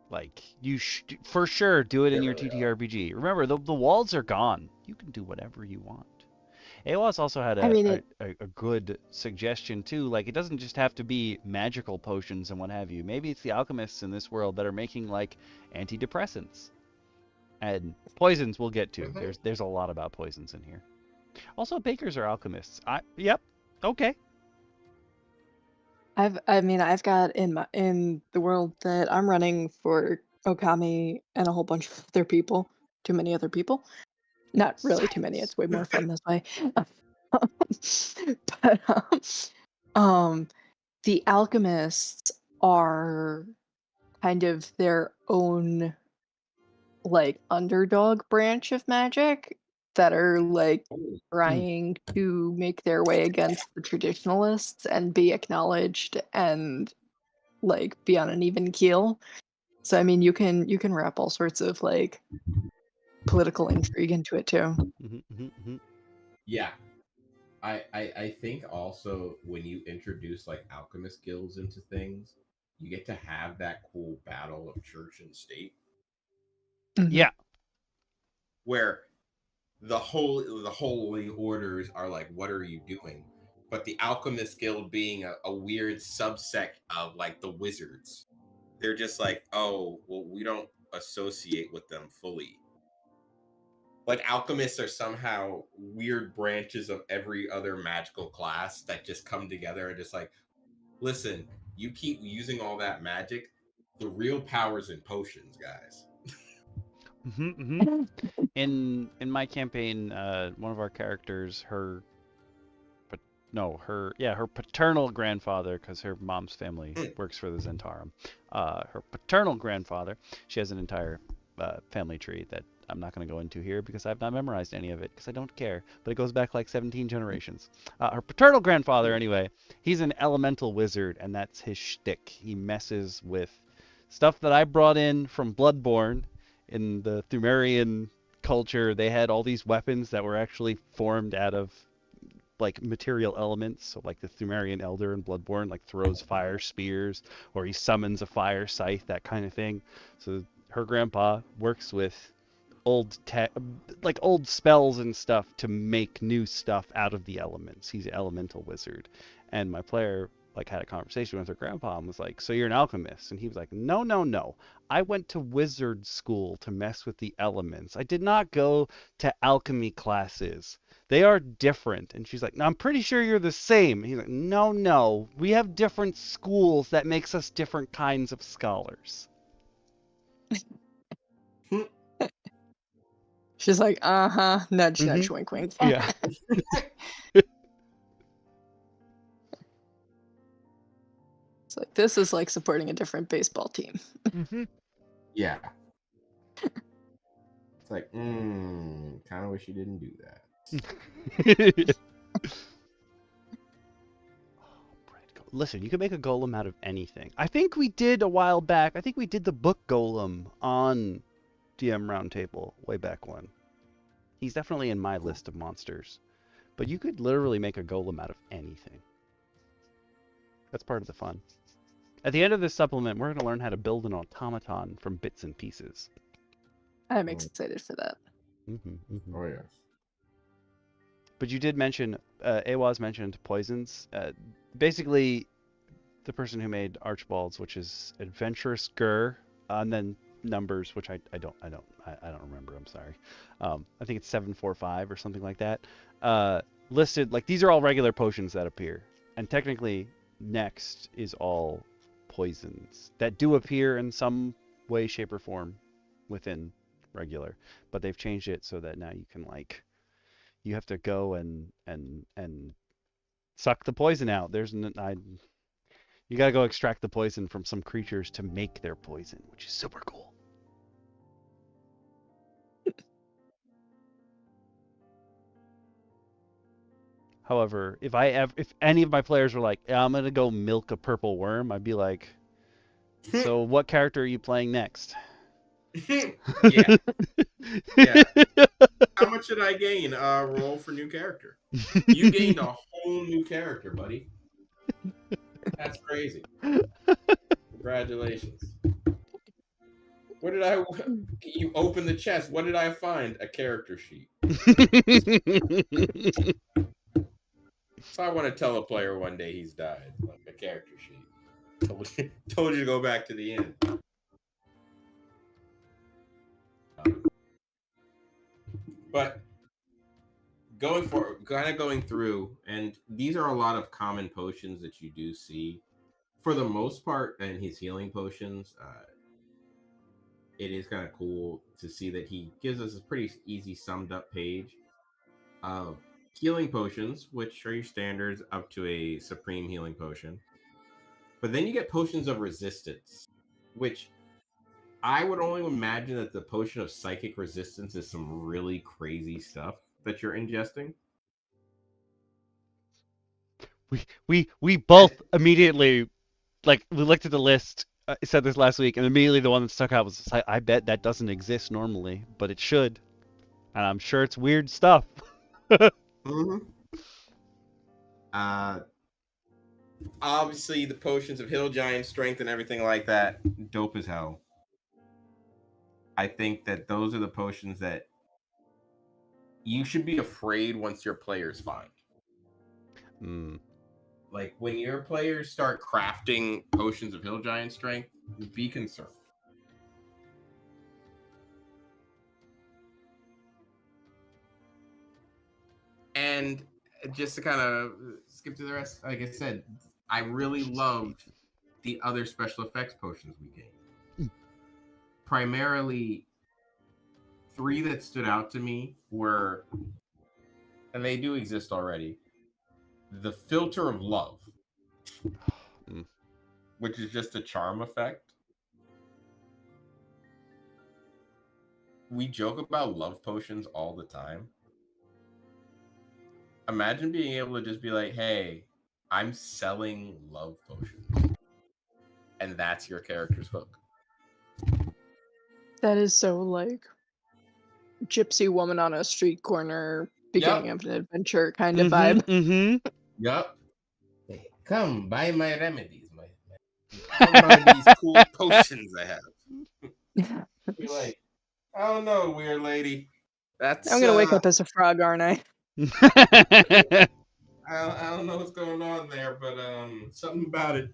Like, you for sure do it in your TTRPG. Remember, the walls are gone. You can do whatever you want. AOS also had I mean, a good suggestion too. Like, it doesn't just have to be magical potions and what have you. Maybe it's the alchemists in this world that are making like antidepressants and poisons. We'll get to. Mhm. There's a lot about poisons in here. Also, bakers are alchemists. Yep. Okay. I've got in the world that I'm running for Okami and a whole bunch of other people, too many other people. Not really too many. It's way more fun this way. But the alchemists are kind of their own like underdog branch of magic that are like trying to make their way against the traditionalists and be acknowledged and like be on an even keel. So I mean, you can wrap all sorts of like political intrigue into it too. Yeah. I think also when you introduce like alchemist guilds into things, you get to have that cool battle of church and state. Mhm. Yeah. Where the holy orders are like, what are you doing? But the alchemist guild being a weird subsect of like the wizards, they're just like, oh well, we don't associate with them fully. Like alchemists are somehow weird branches of every other magical class that just come together and just like, listen, you keep using all that magic, the real power's in potions, guys. In my campaign, one of our characters, her paternal grandfather, because her mom's family works for the Zentarum. Her paternal grandfather, she has an entire family tree that I'm not going to go into here because I've not memorized any of it because I don't care. But it goes back like 17 generations. Her paternal grandfather, anyway, he's an elemental wizard, and that's his shtick. He messes with stuff that I brought in from Bloodborne. In the Thumerian culture, they had all these weapons that were actually formed out of like material elements. So like the Thumerian Elder in Bloodborne like throws fire spears, or he summons a fire scythe, that kind of thing. So her grandpa works with old spells and stuff to make new stuff out of the elements. He's an elemental wizard. And my player like had a conversation with her grandpa and was like, so you're an alchemist? And he was like, no, I went to wizard school to mess with the elements. I did not go to alchemy classes. They are different. And she's like, no, I'm pretty sure you're the same. And he's like, no, we have different schools that makes us different kinds of scholars. She's like, nudge, nudge, wink, wink. Yeah. It's like, this is like supporting a different baseball team. Yeah. It's like, kind of wish you didn't do that. Listen, you can make a golem out of anything. I think we did a while back. I think we did the book golem on DM Roundtable way back when. He's definitely in my list of monsters. But you could literally make a golem out of anything. That's part of the fun. At the end of this supplement, we're going to learn how to build an automaton from bits and pieces. I'm excited for that. Oh, yes. But you did mention, Awaz mentioned poisons. Basically, the person who made Archibald's, which is Adventurous and then numbers, which I don't remember. I'm sorry. I think it's 745 or something like that. Listed like these are all regular potions that appear, and technically next is all poisons that do appear in some way, shape, or form within regular, but they've changed it so that now you can like you have to go and suck the poison out. You gotta go extract the poison from some creatures to make their poison, which is super cool. However, if any of my players were like, yeah, I'm gonna go milk a purple worm, I'd be like, so what character are you playing next? Yeah. Yeah. How much did I gain? Roll for new character. You gained a whole new character, buddy. That's crazy. Congratulations. What did I? You open the chest. What did I find? A character sheet. So I want to tell a player one day he's died, like a character sheet. Told you to go back to the end. But going through, and these are a lot of common potions that you do see. For the most part, and his healing potions, it is kind of cool to see that he gives us a pretty easy summed up page of healing potions, which are your standards up to a supreme healing potion. But then you get potions of resistance, which I would only imagine that the potion of psychic resistance is some really crazy stuff that you're ingesting. We both immediately, like, we looked at the list. I said this last week, and immediately the one that stuck out was, I bet that doesn't exist normally, but it should, and I'm sure it's weird stuff. Mm-hmm. Obviously, the potions of Hill Giant strength and everything like that, dope as hell. I think that those are the potions that you should be afraid once your players find. Like, when your players start crafting potions of Hill Giant strength, be concerned. And just to kind of skip to the rest, like I said, I really loved the other special effects potions we gained. Primarily, 3 that stood out to me were, and they do exist already, the Filter of Love, which is just a charm effect. We joke about love potions all the time. Imagine being able to just be like, hey, I'm selling love potions. And that's your character's hook. That is so like gypsy woman on a street corner, beginning of an adventure kind of vibe. Yep. Hey, come buy my remedies. Come buy these cool potions I have. Be like, I don't know, weird lady. I'm gonna wake up as a frog, aren't I? I don't know what's going on there, but something about it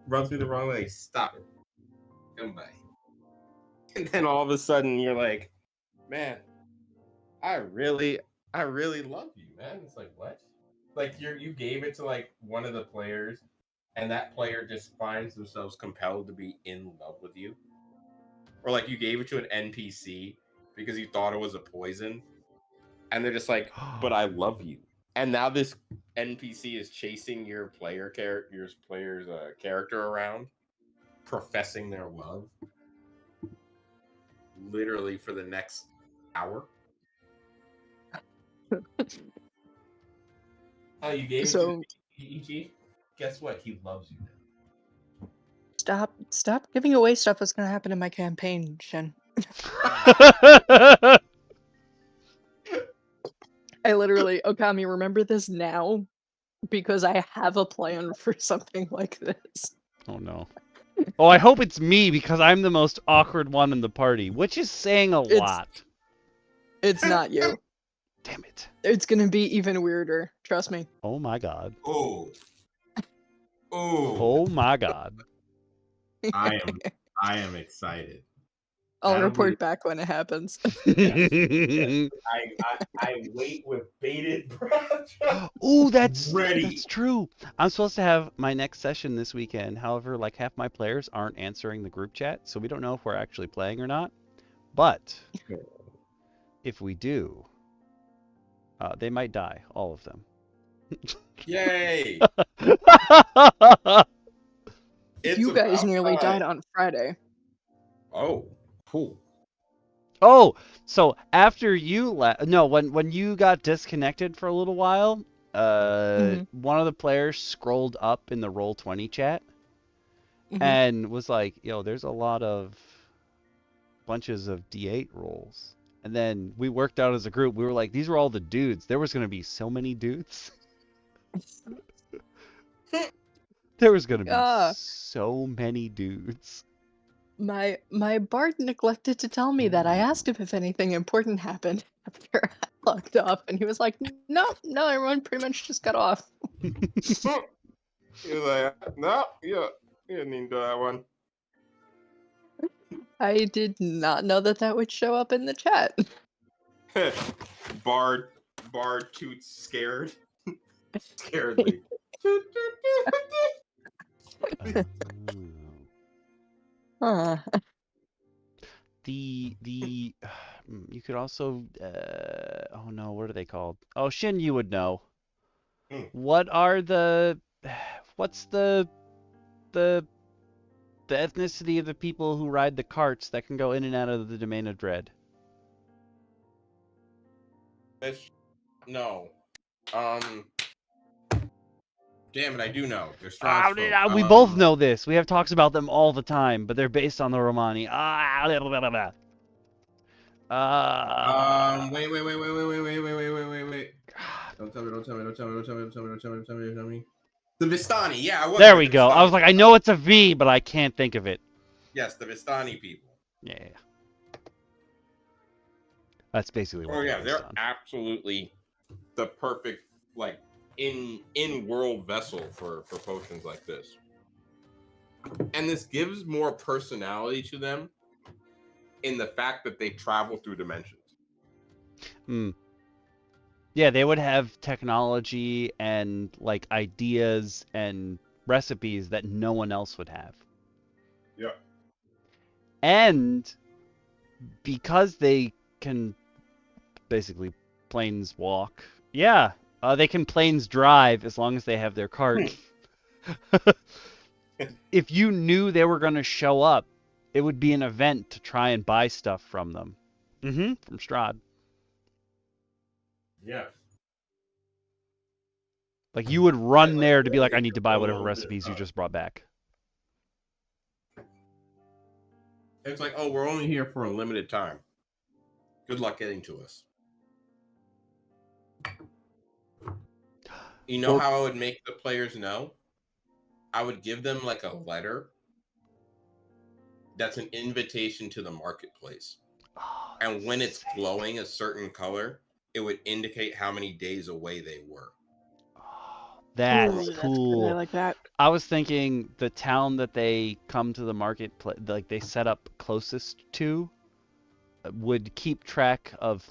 rubs me the wrong way. Stop it. Come by. And then all of a sudden you're like, man, I really love you, man. It's like, what? Like you gave it to like one of the players, and that player just finds themselves compelled to be in love with you. Or like you gave it to an NPC because you thought it was a poison, and they're just like, but I love you. And now this NPC is chasing your player's character around, professing their love, literally for the next hour. Oh, you gave it to PG? Guess what? He loves you now. Stop giving away stuff that's gonna happen in my campaign, Shin. I literally, Okami, remember this now, because I have a plan for something like this. Oh no. Oh, I hope it's me, because I'm the most awkward one in the party, which is saying a lot. It's not you. Damn it. It's gonna be even weirder. Trust me. Oh my god. Oh. Oh. Oh my god. I am excited. I'll That'll report be- back when it happens. Yes. Yes. I wait with bated breath. Ooh, that's Ready. true. I'm supposed to have my next session this weekend. However, like half my players aren't answering the group chat, so we don't know if we're actually playing or not. But if we do, they might die, all of them. Yay! You guys about nearly time. died on Friday. Oh, cool. Oh, so after you when you got disconnected for a little while, one of the players scrolled up in the Roll20 chat and was like, "Yo, there's a lot of bunches of D8 rolls." And then we worked out as a group. We were like, "These were all the dudes. There was going to be so many dudes." There was going to be so many dudes. My bard neglected to tell me that. I asked him if anything important happened after I logged off, and he was like, no, everyone pretty much just got off. He was like, no, you didn't need to do that one. I did not know that would show up in the chat. Bard toots scared. Scaredly. You could also oh no, what are they called? Oh, Shin, you would know. What's the ethnicity of the people who ride the carts that can go in and out of the Domain of Dread? No. Damn it, I do know. They're we both know this. We have talks about them all the time, but they're based on the Romani. Wait. Don't tell me. The Vistani, yeah. There we go. I was like, I know it's a V, but I can't think of it. Yes, the Vistani people. Yeah. That's basically what. Oh yeah, they're absolutely the perfect like in-world vessel for potions like this. And this gives more personality to them in the fact that they travel through dimensions. Yeah, they would have technology and like ideas and recipes that no one else would have. Yeah. And because they can basically planes walk. Yeah, they can planes drive as long as they have their cart. If you knew they were going to show up, it would be an event to try and buy stuff from them. From Strahd. Yeah. Like you would run there to be like, I need to buy whatever recipes you just brought back. It's like, oh, we're only here for a limited time. Good luck getting to us. You know how I would make the players know? I would give them like a letter that's an invitation to the marketplace. And when it's glowing a certain color, it would indicate how many days away they were. That's cool. I like that. I was thinking the town that they come to the marketplace, like they set up closest to, would keep track of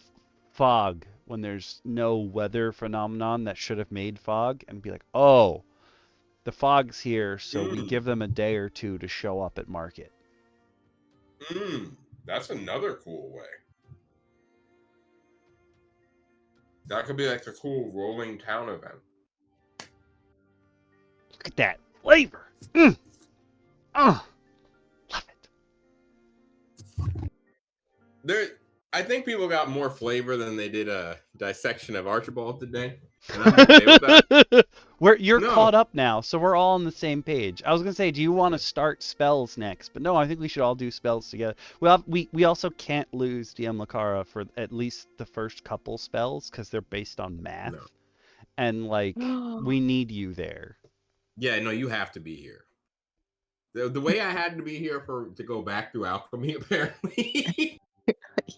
fog when there's no weather phenomenon that should have made fog, and be like, oh, the fog's here, so we give them a day or two to show up at market. That's another cool way. That could be like a cool rolling town event. Look at that flavor. Love it. I think people got more flavor than they did a dissection of Archibald today. And I'm okay with that. You're caught up now, so we're all on the same page. I was gonna say, do you want to start spells next? But no, I think we should all do spells together. We also can't lose DM Lacara for at least the first couple spells because they're based on math, and like we need you there. Yeah, no, you have to be here. The way I had to be here to go back through alchemy, apparently.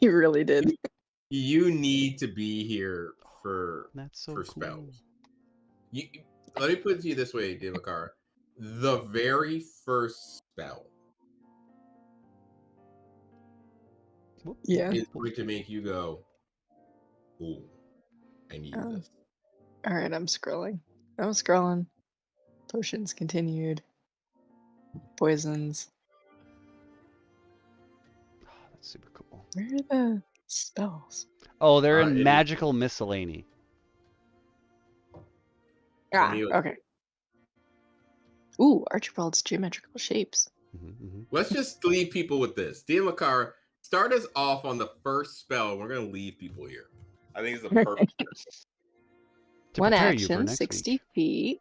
You really did. You need to be here for That's so for cool. spells. Let me put it to you this way, DM Lacara. The very first spell Yeah. is going to make you go, "Ooh, I need Oh. this." All right, I'm scrolling. I'm scrolling. Potions continued. Poisons. Oh, that's super cool. Where are the spells? Oh, they're in It is- magical miscellany. Ah, Neil, okay. Ooh, Archibald's geometrical shapes. Let's just leave people with this. DM Lacara, start us off on the first spell. We're going to leave people here. I think it's a perfect. To One prepare you for action, next 60 week. feet.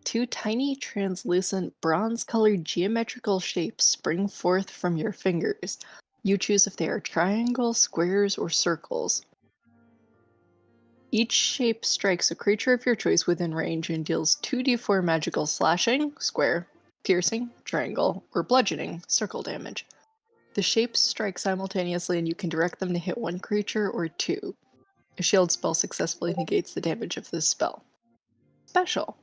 2 tiny, translucent, bronze-colored geometrical shapes spring forth from your fingers. You choose if they are triangles, squares, or circles. Each shape strikes a creature of your choice within range and deals 2d4 magical slashing, square, piercing, triangle, or bludgeoning, circle damage. The shapes strike simultaneously and you can direct them to hit one creature or two. A shield spell successfully negates the damage of this spell. Special.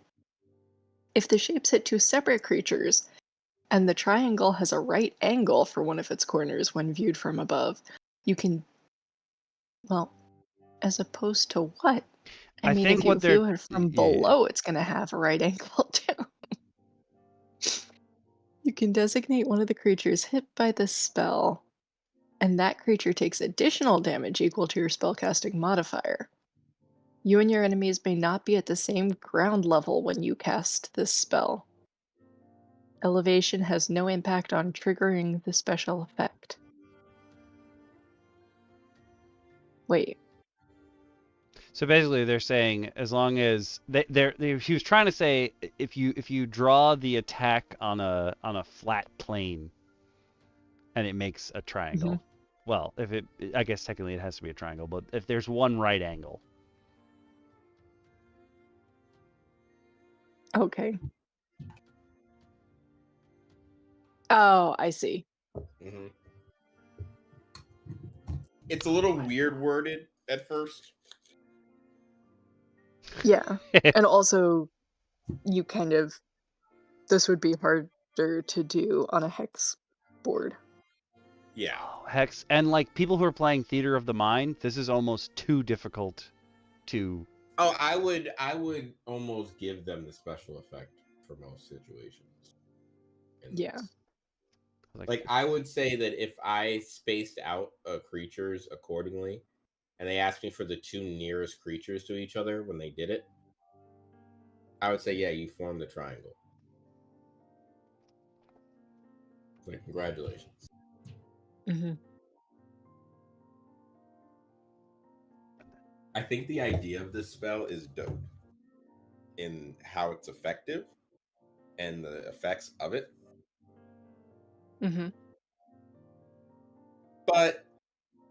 If the shapes hit 2 separate creatures, and the triangle has a right angle for one of its corners when viewed from above, you can... Well, as opposed to what? I mean, think if you what they're view it from yeah. below, it's going to have a right angle too. You can designate one of the creatures hit by this spell, and that creature takes additional damage equal to your spellcasting modifier. You and your enemies may not be at the same ground level when you cast this spell. Elevation has no impact on triggering the special effect. Wait. So basically, they're saying as long as he was trying to say if you draw the attack on a flat plane, and it makes a triangle. Mhm. Well, I guess technically it has to be a triangle, but if there's one right angle. Okay. Oh, I see. Mm-hmm. It's a little weird worded at first. Yeah. And also, you kind of... This would be harder to do on a hex board. Yeah. Oh, hex, and like people who are playing Theater of the Mind, this is almost too difficult to. Oh, I would almost give them the special effect for most situations. Yeah. Like I would say that if I spaced out creatures accordingly, and they asked me for the 2 nearest creatures to each other when they did it, I would say, yeah, you formed the triangle. Like, congratulations. Mm-hmm. I think the idea of this spell is dope in how it's effective and the effects of it. Mm-hmm. But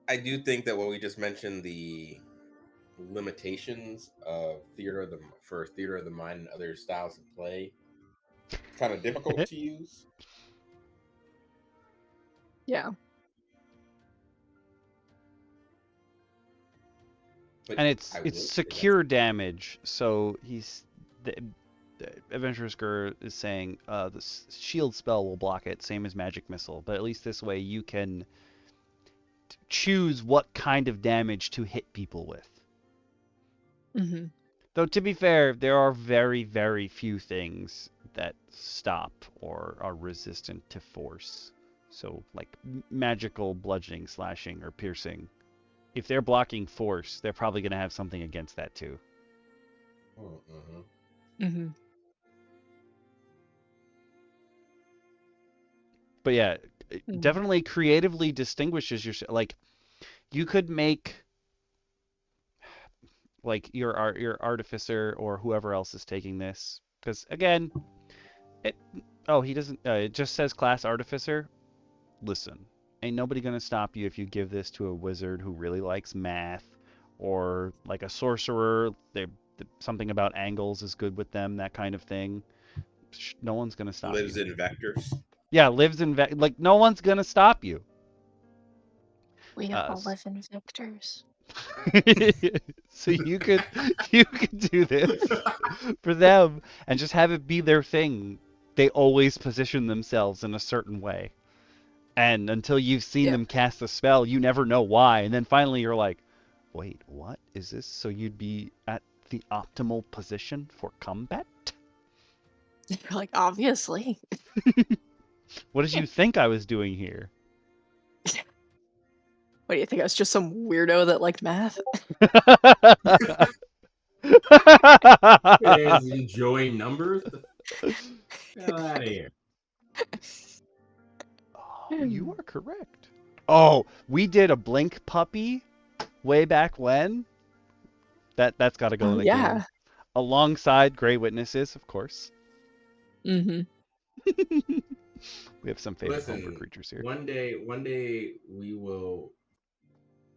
I do think that what we just mentioned, the limitations of Theater of the Mind and other styles of play, kind of difficult to use. Yeah. But And it's I will say secure damage, so the Adventurous Girl is saying the shield spell will block it, same as Magic Missile, but at least this way you can choose what kind of damage to hit people with. Mm-hmm. Though to be fair, there are very, very few things that stop or are resistant to force. So like magical bludgeoning, slashing, or piercing. If they're blocking force, they're probably going to have something against that too. Mm-hmm. But yeah, it definitely creatively distinguishes yourself. Like you could make like your artificer or whoever else is taking this, because again, he doesn't. It just says class artificer. Listen, ain't nobody gonna stop you if you give this to a wizard who really likes math, or like a sorcerer. Something about angles is good with them, that kind of thing. No one's gonna stop lives you. in vectors. Yeah, lives in like no one's gonna stop you. We all live in Victor's. So you could do this for them and just have it be their thing. They always position themselves in a certain way. And until you've seen them cast a spell, you never know why. And then finally you're like, wait, what is this? So you'd be at the optimal position for combat? You're like, obviously. What did you think I was doing here? What do you think? I was just some weirdo that liked math? Is enjoying numbers? Get the hell out of here. Oh, you are correct. Oh, we did a Blink Puppy way back when. That's got to go in the game. Alongside Grey Witnesses, of course. Mm-hmm. We have some favorite homebrew creatures here. One day we will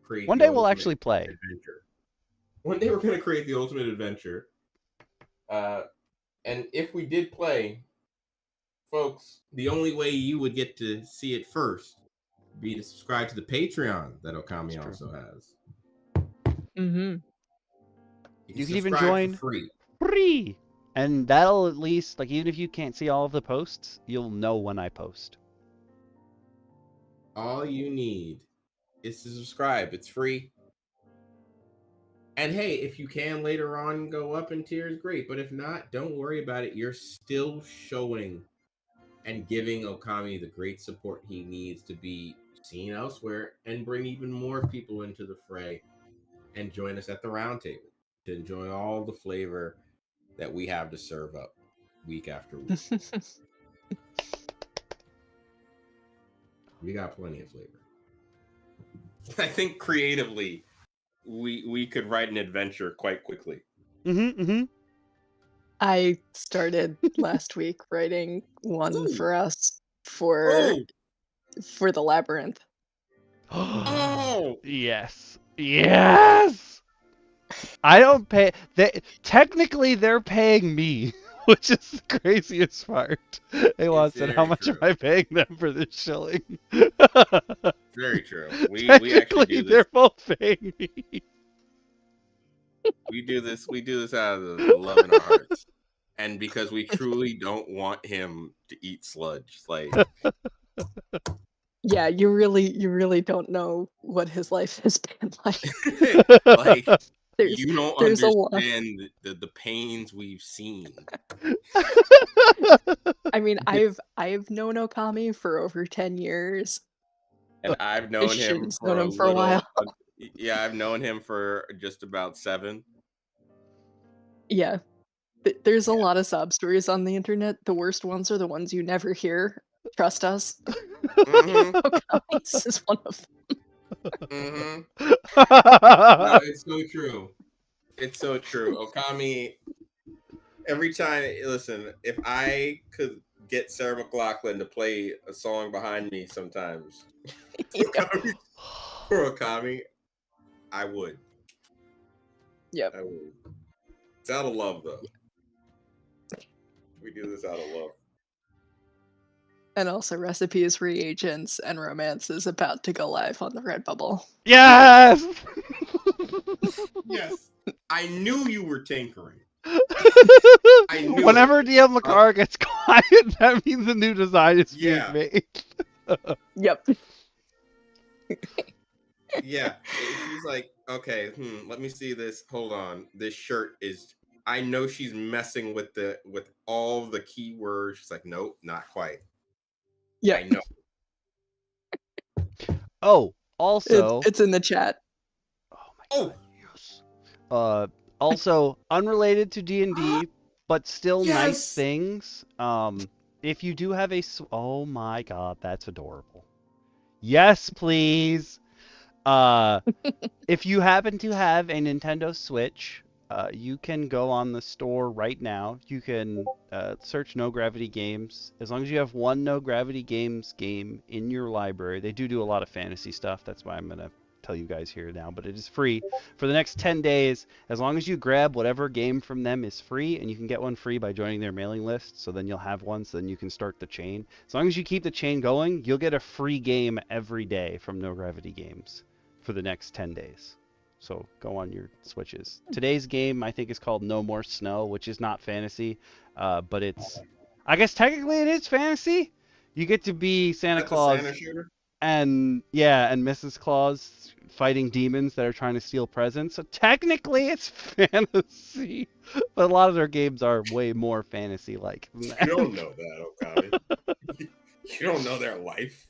create. One day we'll actually play. Adventure. One day we're going to create the ultimate adventure. And if we did play, folks, the only way you would get to see it first would be to subscribe to the Patreon that Okami also has. Mm-hmm. You can even join for free. Free! And that'll at least, like, even if you can't see all of the posts, you'll know when I post. All you need is to subscribe. It's free. And hey, if you can later on go up in tiers, great. But if not, don't worry about it. You're still showing and giving Okami the great support he needs to be seen elsewhere and bring even more people into the fray and join us at the round table to enjoy all the flavor that we have to serve up week after week. We got plenty of flavor. I think creatively, we could write an adventure quite quickly. I started last week writing one for us for the labyrinth. Oh yes, yes. I don't pay. Technically, they're paying me, which is the craziest part. Ewan said, "How much am I paying them for this shilling?" Very true. We Technically, actually do this. they're both paying me. We do this out of the love in our hearts, and because we truly don't want him to eat sludge. Like, yeah, you really don't know what his life has been like. like you don't understand the pains we've seen. I mean, I've known Okami for over 10 years. And I've known him for a while. Yeah, I've known him for just about 7. Yeah. There's a lot of sob stories on the internet. The worst ones are the ones you never hear. Trust us. Okami's is one of them. No, it's so true. It's so true. Okami, every time, listen, if I could get Sarah McLachlan to play a song behind me sometimes for Okami, I would. Yep. I would. It's out of love, though. We do this out of love. And also recipes, reagents, and romance is about to go live on the Redbubble. Yes! Yes. I knew you were tinkering. Whenever DM Lacara gets quiet, that means the new design is being made. Yep. Yeah. He's like, okay, let me see this. Hold on. This shirt is... I know she's messing with all the keywords. She's like, nope, not quite. Yeah. I know. Oh, also... It's in the chat. Oh my god, yes. Also, unrelated to D&D, but still nice things. If you do have a... Oh my god, that's adorable. Yes, please! If you happen to have a Nintendo Switch, you can go on the store right now. You can search No Gravity Games. As long as you have one No Gravity Games game in your library, they do a lot of fantasy stuff. That's why I'm going to tell you guys here now. But it is free for the next 10 days. As long as you grab whatever game from them is free, and you can get one free by joining their mailing list. So then you'll have one, so then you can start the chain. As long as you keep the chain going, you'll get a free game every day from No Gravity Games. for the next 10 days. So go on your Switches. Today's game, I think, is called No More Snow, which is not fantasy, but it's, I guess technically it is fantasy. You get to be Santa That's a Claus Santa shooter. and Mrs. Claus fighting demons that are trying to steal presents. So technically it's fantasy, but a lot of their games are way more fantasy-like than You that. don't know that, Okami. You don't know their life.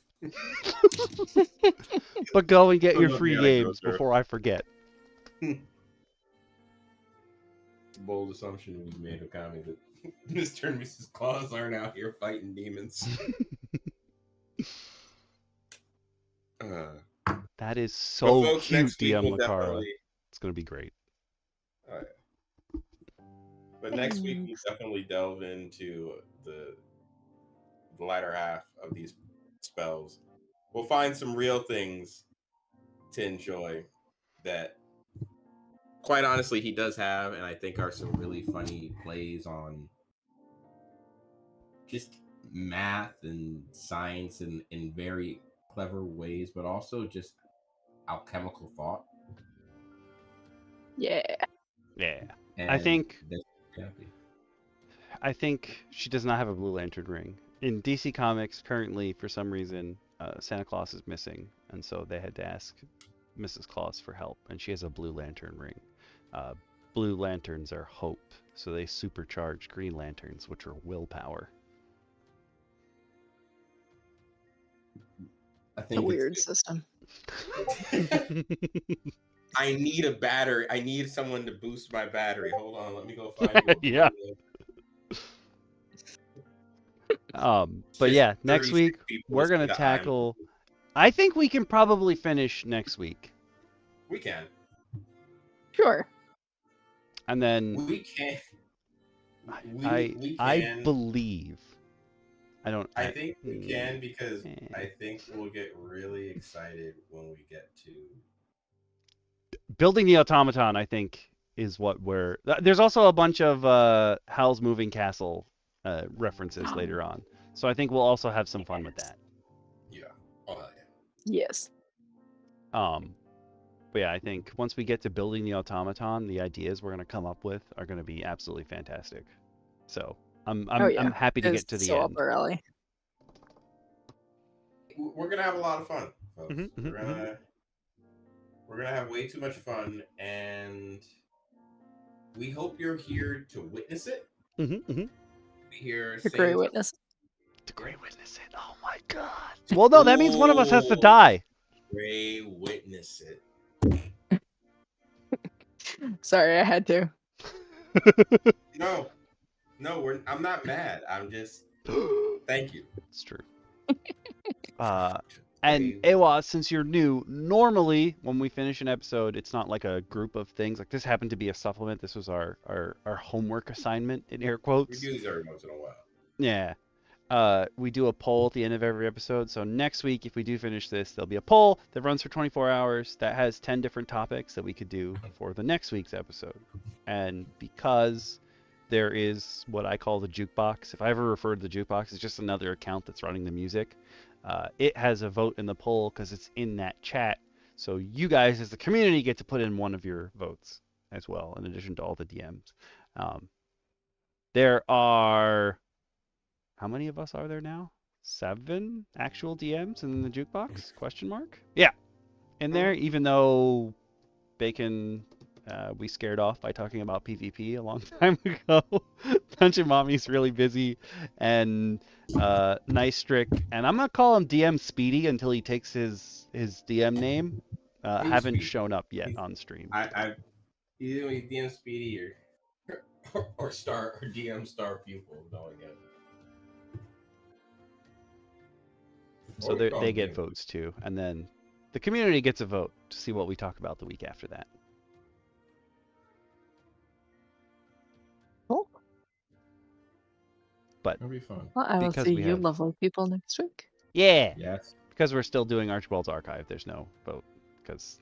But go and get I your love free the anecdote games there. before I forget. It's a bold assumption we made, Okami, that Mr. and Mrs. Claus aren't out here fighting demons. That is But so folks, cute, next week DM we'll Lacara. definitely. It's gonna be great. Oh, yeah. But next week we'll definitely delve into the latter half of these spells. We'll find some real things to enjoy that, quite honestly, he does have, and I think are some really funny plays on just math and science in very clever ways, but also just alchemical thought. Yeah. Yeah. And I think that's happy. she does not have a Blue Lantern ring. In DC Comics, currently, for some reason, Santa Claus is missing, and so they had to ask Mrs. Claus for help, and she has a Blue Lantern ring. Blue Lanterns are hope, so they supercharge Green Lanterns, which are willpower. I A think weird system. I need a battery. I need someone to boost my battery. Hold on, let me go find you. Yeah. But Just yeah, next 36 week people we're gonna listen to tackle. I think we can probably finish next week, We can. Sure. and then We can. We I can. believe. I think we can because eh. I think we'll get really excited when we get to. Building the automaton, I think, is what we're. There's also a bunch of Howl's Moving Castle references later on, so I think we'll also have some fun with that. Yeah. Oh, yeah. Yes. But yeah, I think once we get to building the automaton, the ideas we're gonna come up with are gonna be absolutely fantastic. So I'm happy to get to the so end. up our alley. We're gonna have a lot of fun, folks. Mhm, We're gonna have way too much fun, and we hope you're here to witness it. Here, The Grey Witness. The Grey Witness it. Oh my god. Well, no, that means one of us has to die. Grey Witness it. Sorry, I had to. No, I'm not mad. I'm just. Thank you. It's true. And Ewa, since you're new, normally when we finish an episode, it's not like a group of things. Like this happened to be a supplement. This was our homework assignment in air We quotes. do these every once in a while. Yeah. We do a poll at the end of every episode. So next week, if we do finish this, there'll be a poll that runs for 24 hours that has 10 different topics that we could do for the next week's episode. And because there is what I call the jukebox, if I ever refer to the jukebox, it's just another account that's running the music. It has a vote in the poll because it's in that chat. So you guys, as the community, get to put in one of your votes as well, in addition to all the DMs. There are... How many of us are there now? 7 actual DMs in the jukebox? Question mark? Yeah, in there. Even though Bacon, we scared off by talking about PvP a long time ago. Dungeon Mommy's really busy, and Nice Strick, and I'm gonna call him DM Speedy until he takes his DM name. Haven't Speedy. shown up yet on stream. I either with DM Speedy or Star or DM Star Pupil going in. So they get votes too, and then the community gets a vote to see what we talk about the week after that. Cool. But It'll be fun. Well, I will because see we you have- lovely people next week. Yeah, Yes. because we're still doing Archibald's Archive, there's no vote, because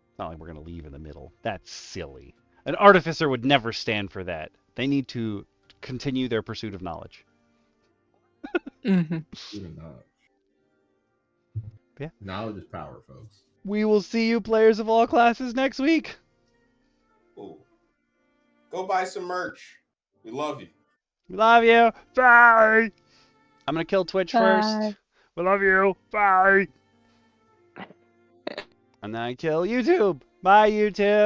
it's not like we're going to leave in the middle. That's silly. An artificer would never stand for that. They need to continue their pursuit of knowledge. Mm-hmm. Even knowledge. Yeah. Knowledge is power, folks. We will see you, players of all classes, next week. Ooh. Go buy some merch. We love you. We love you. Bye. I'm gonna kill Twitch first. Bye. We love you. Bye. And then I kill YouTube. Bye, YouTube.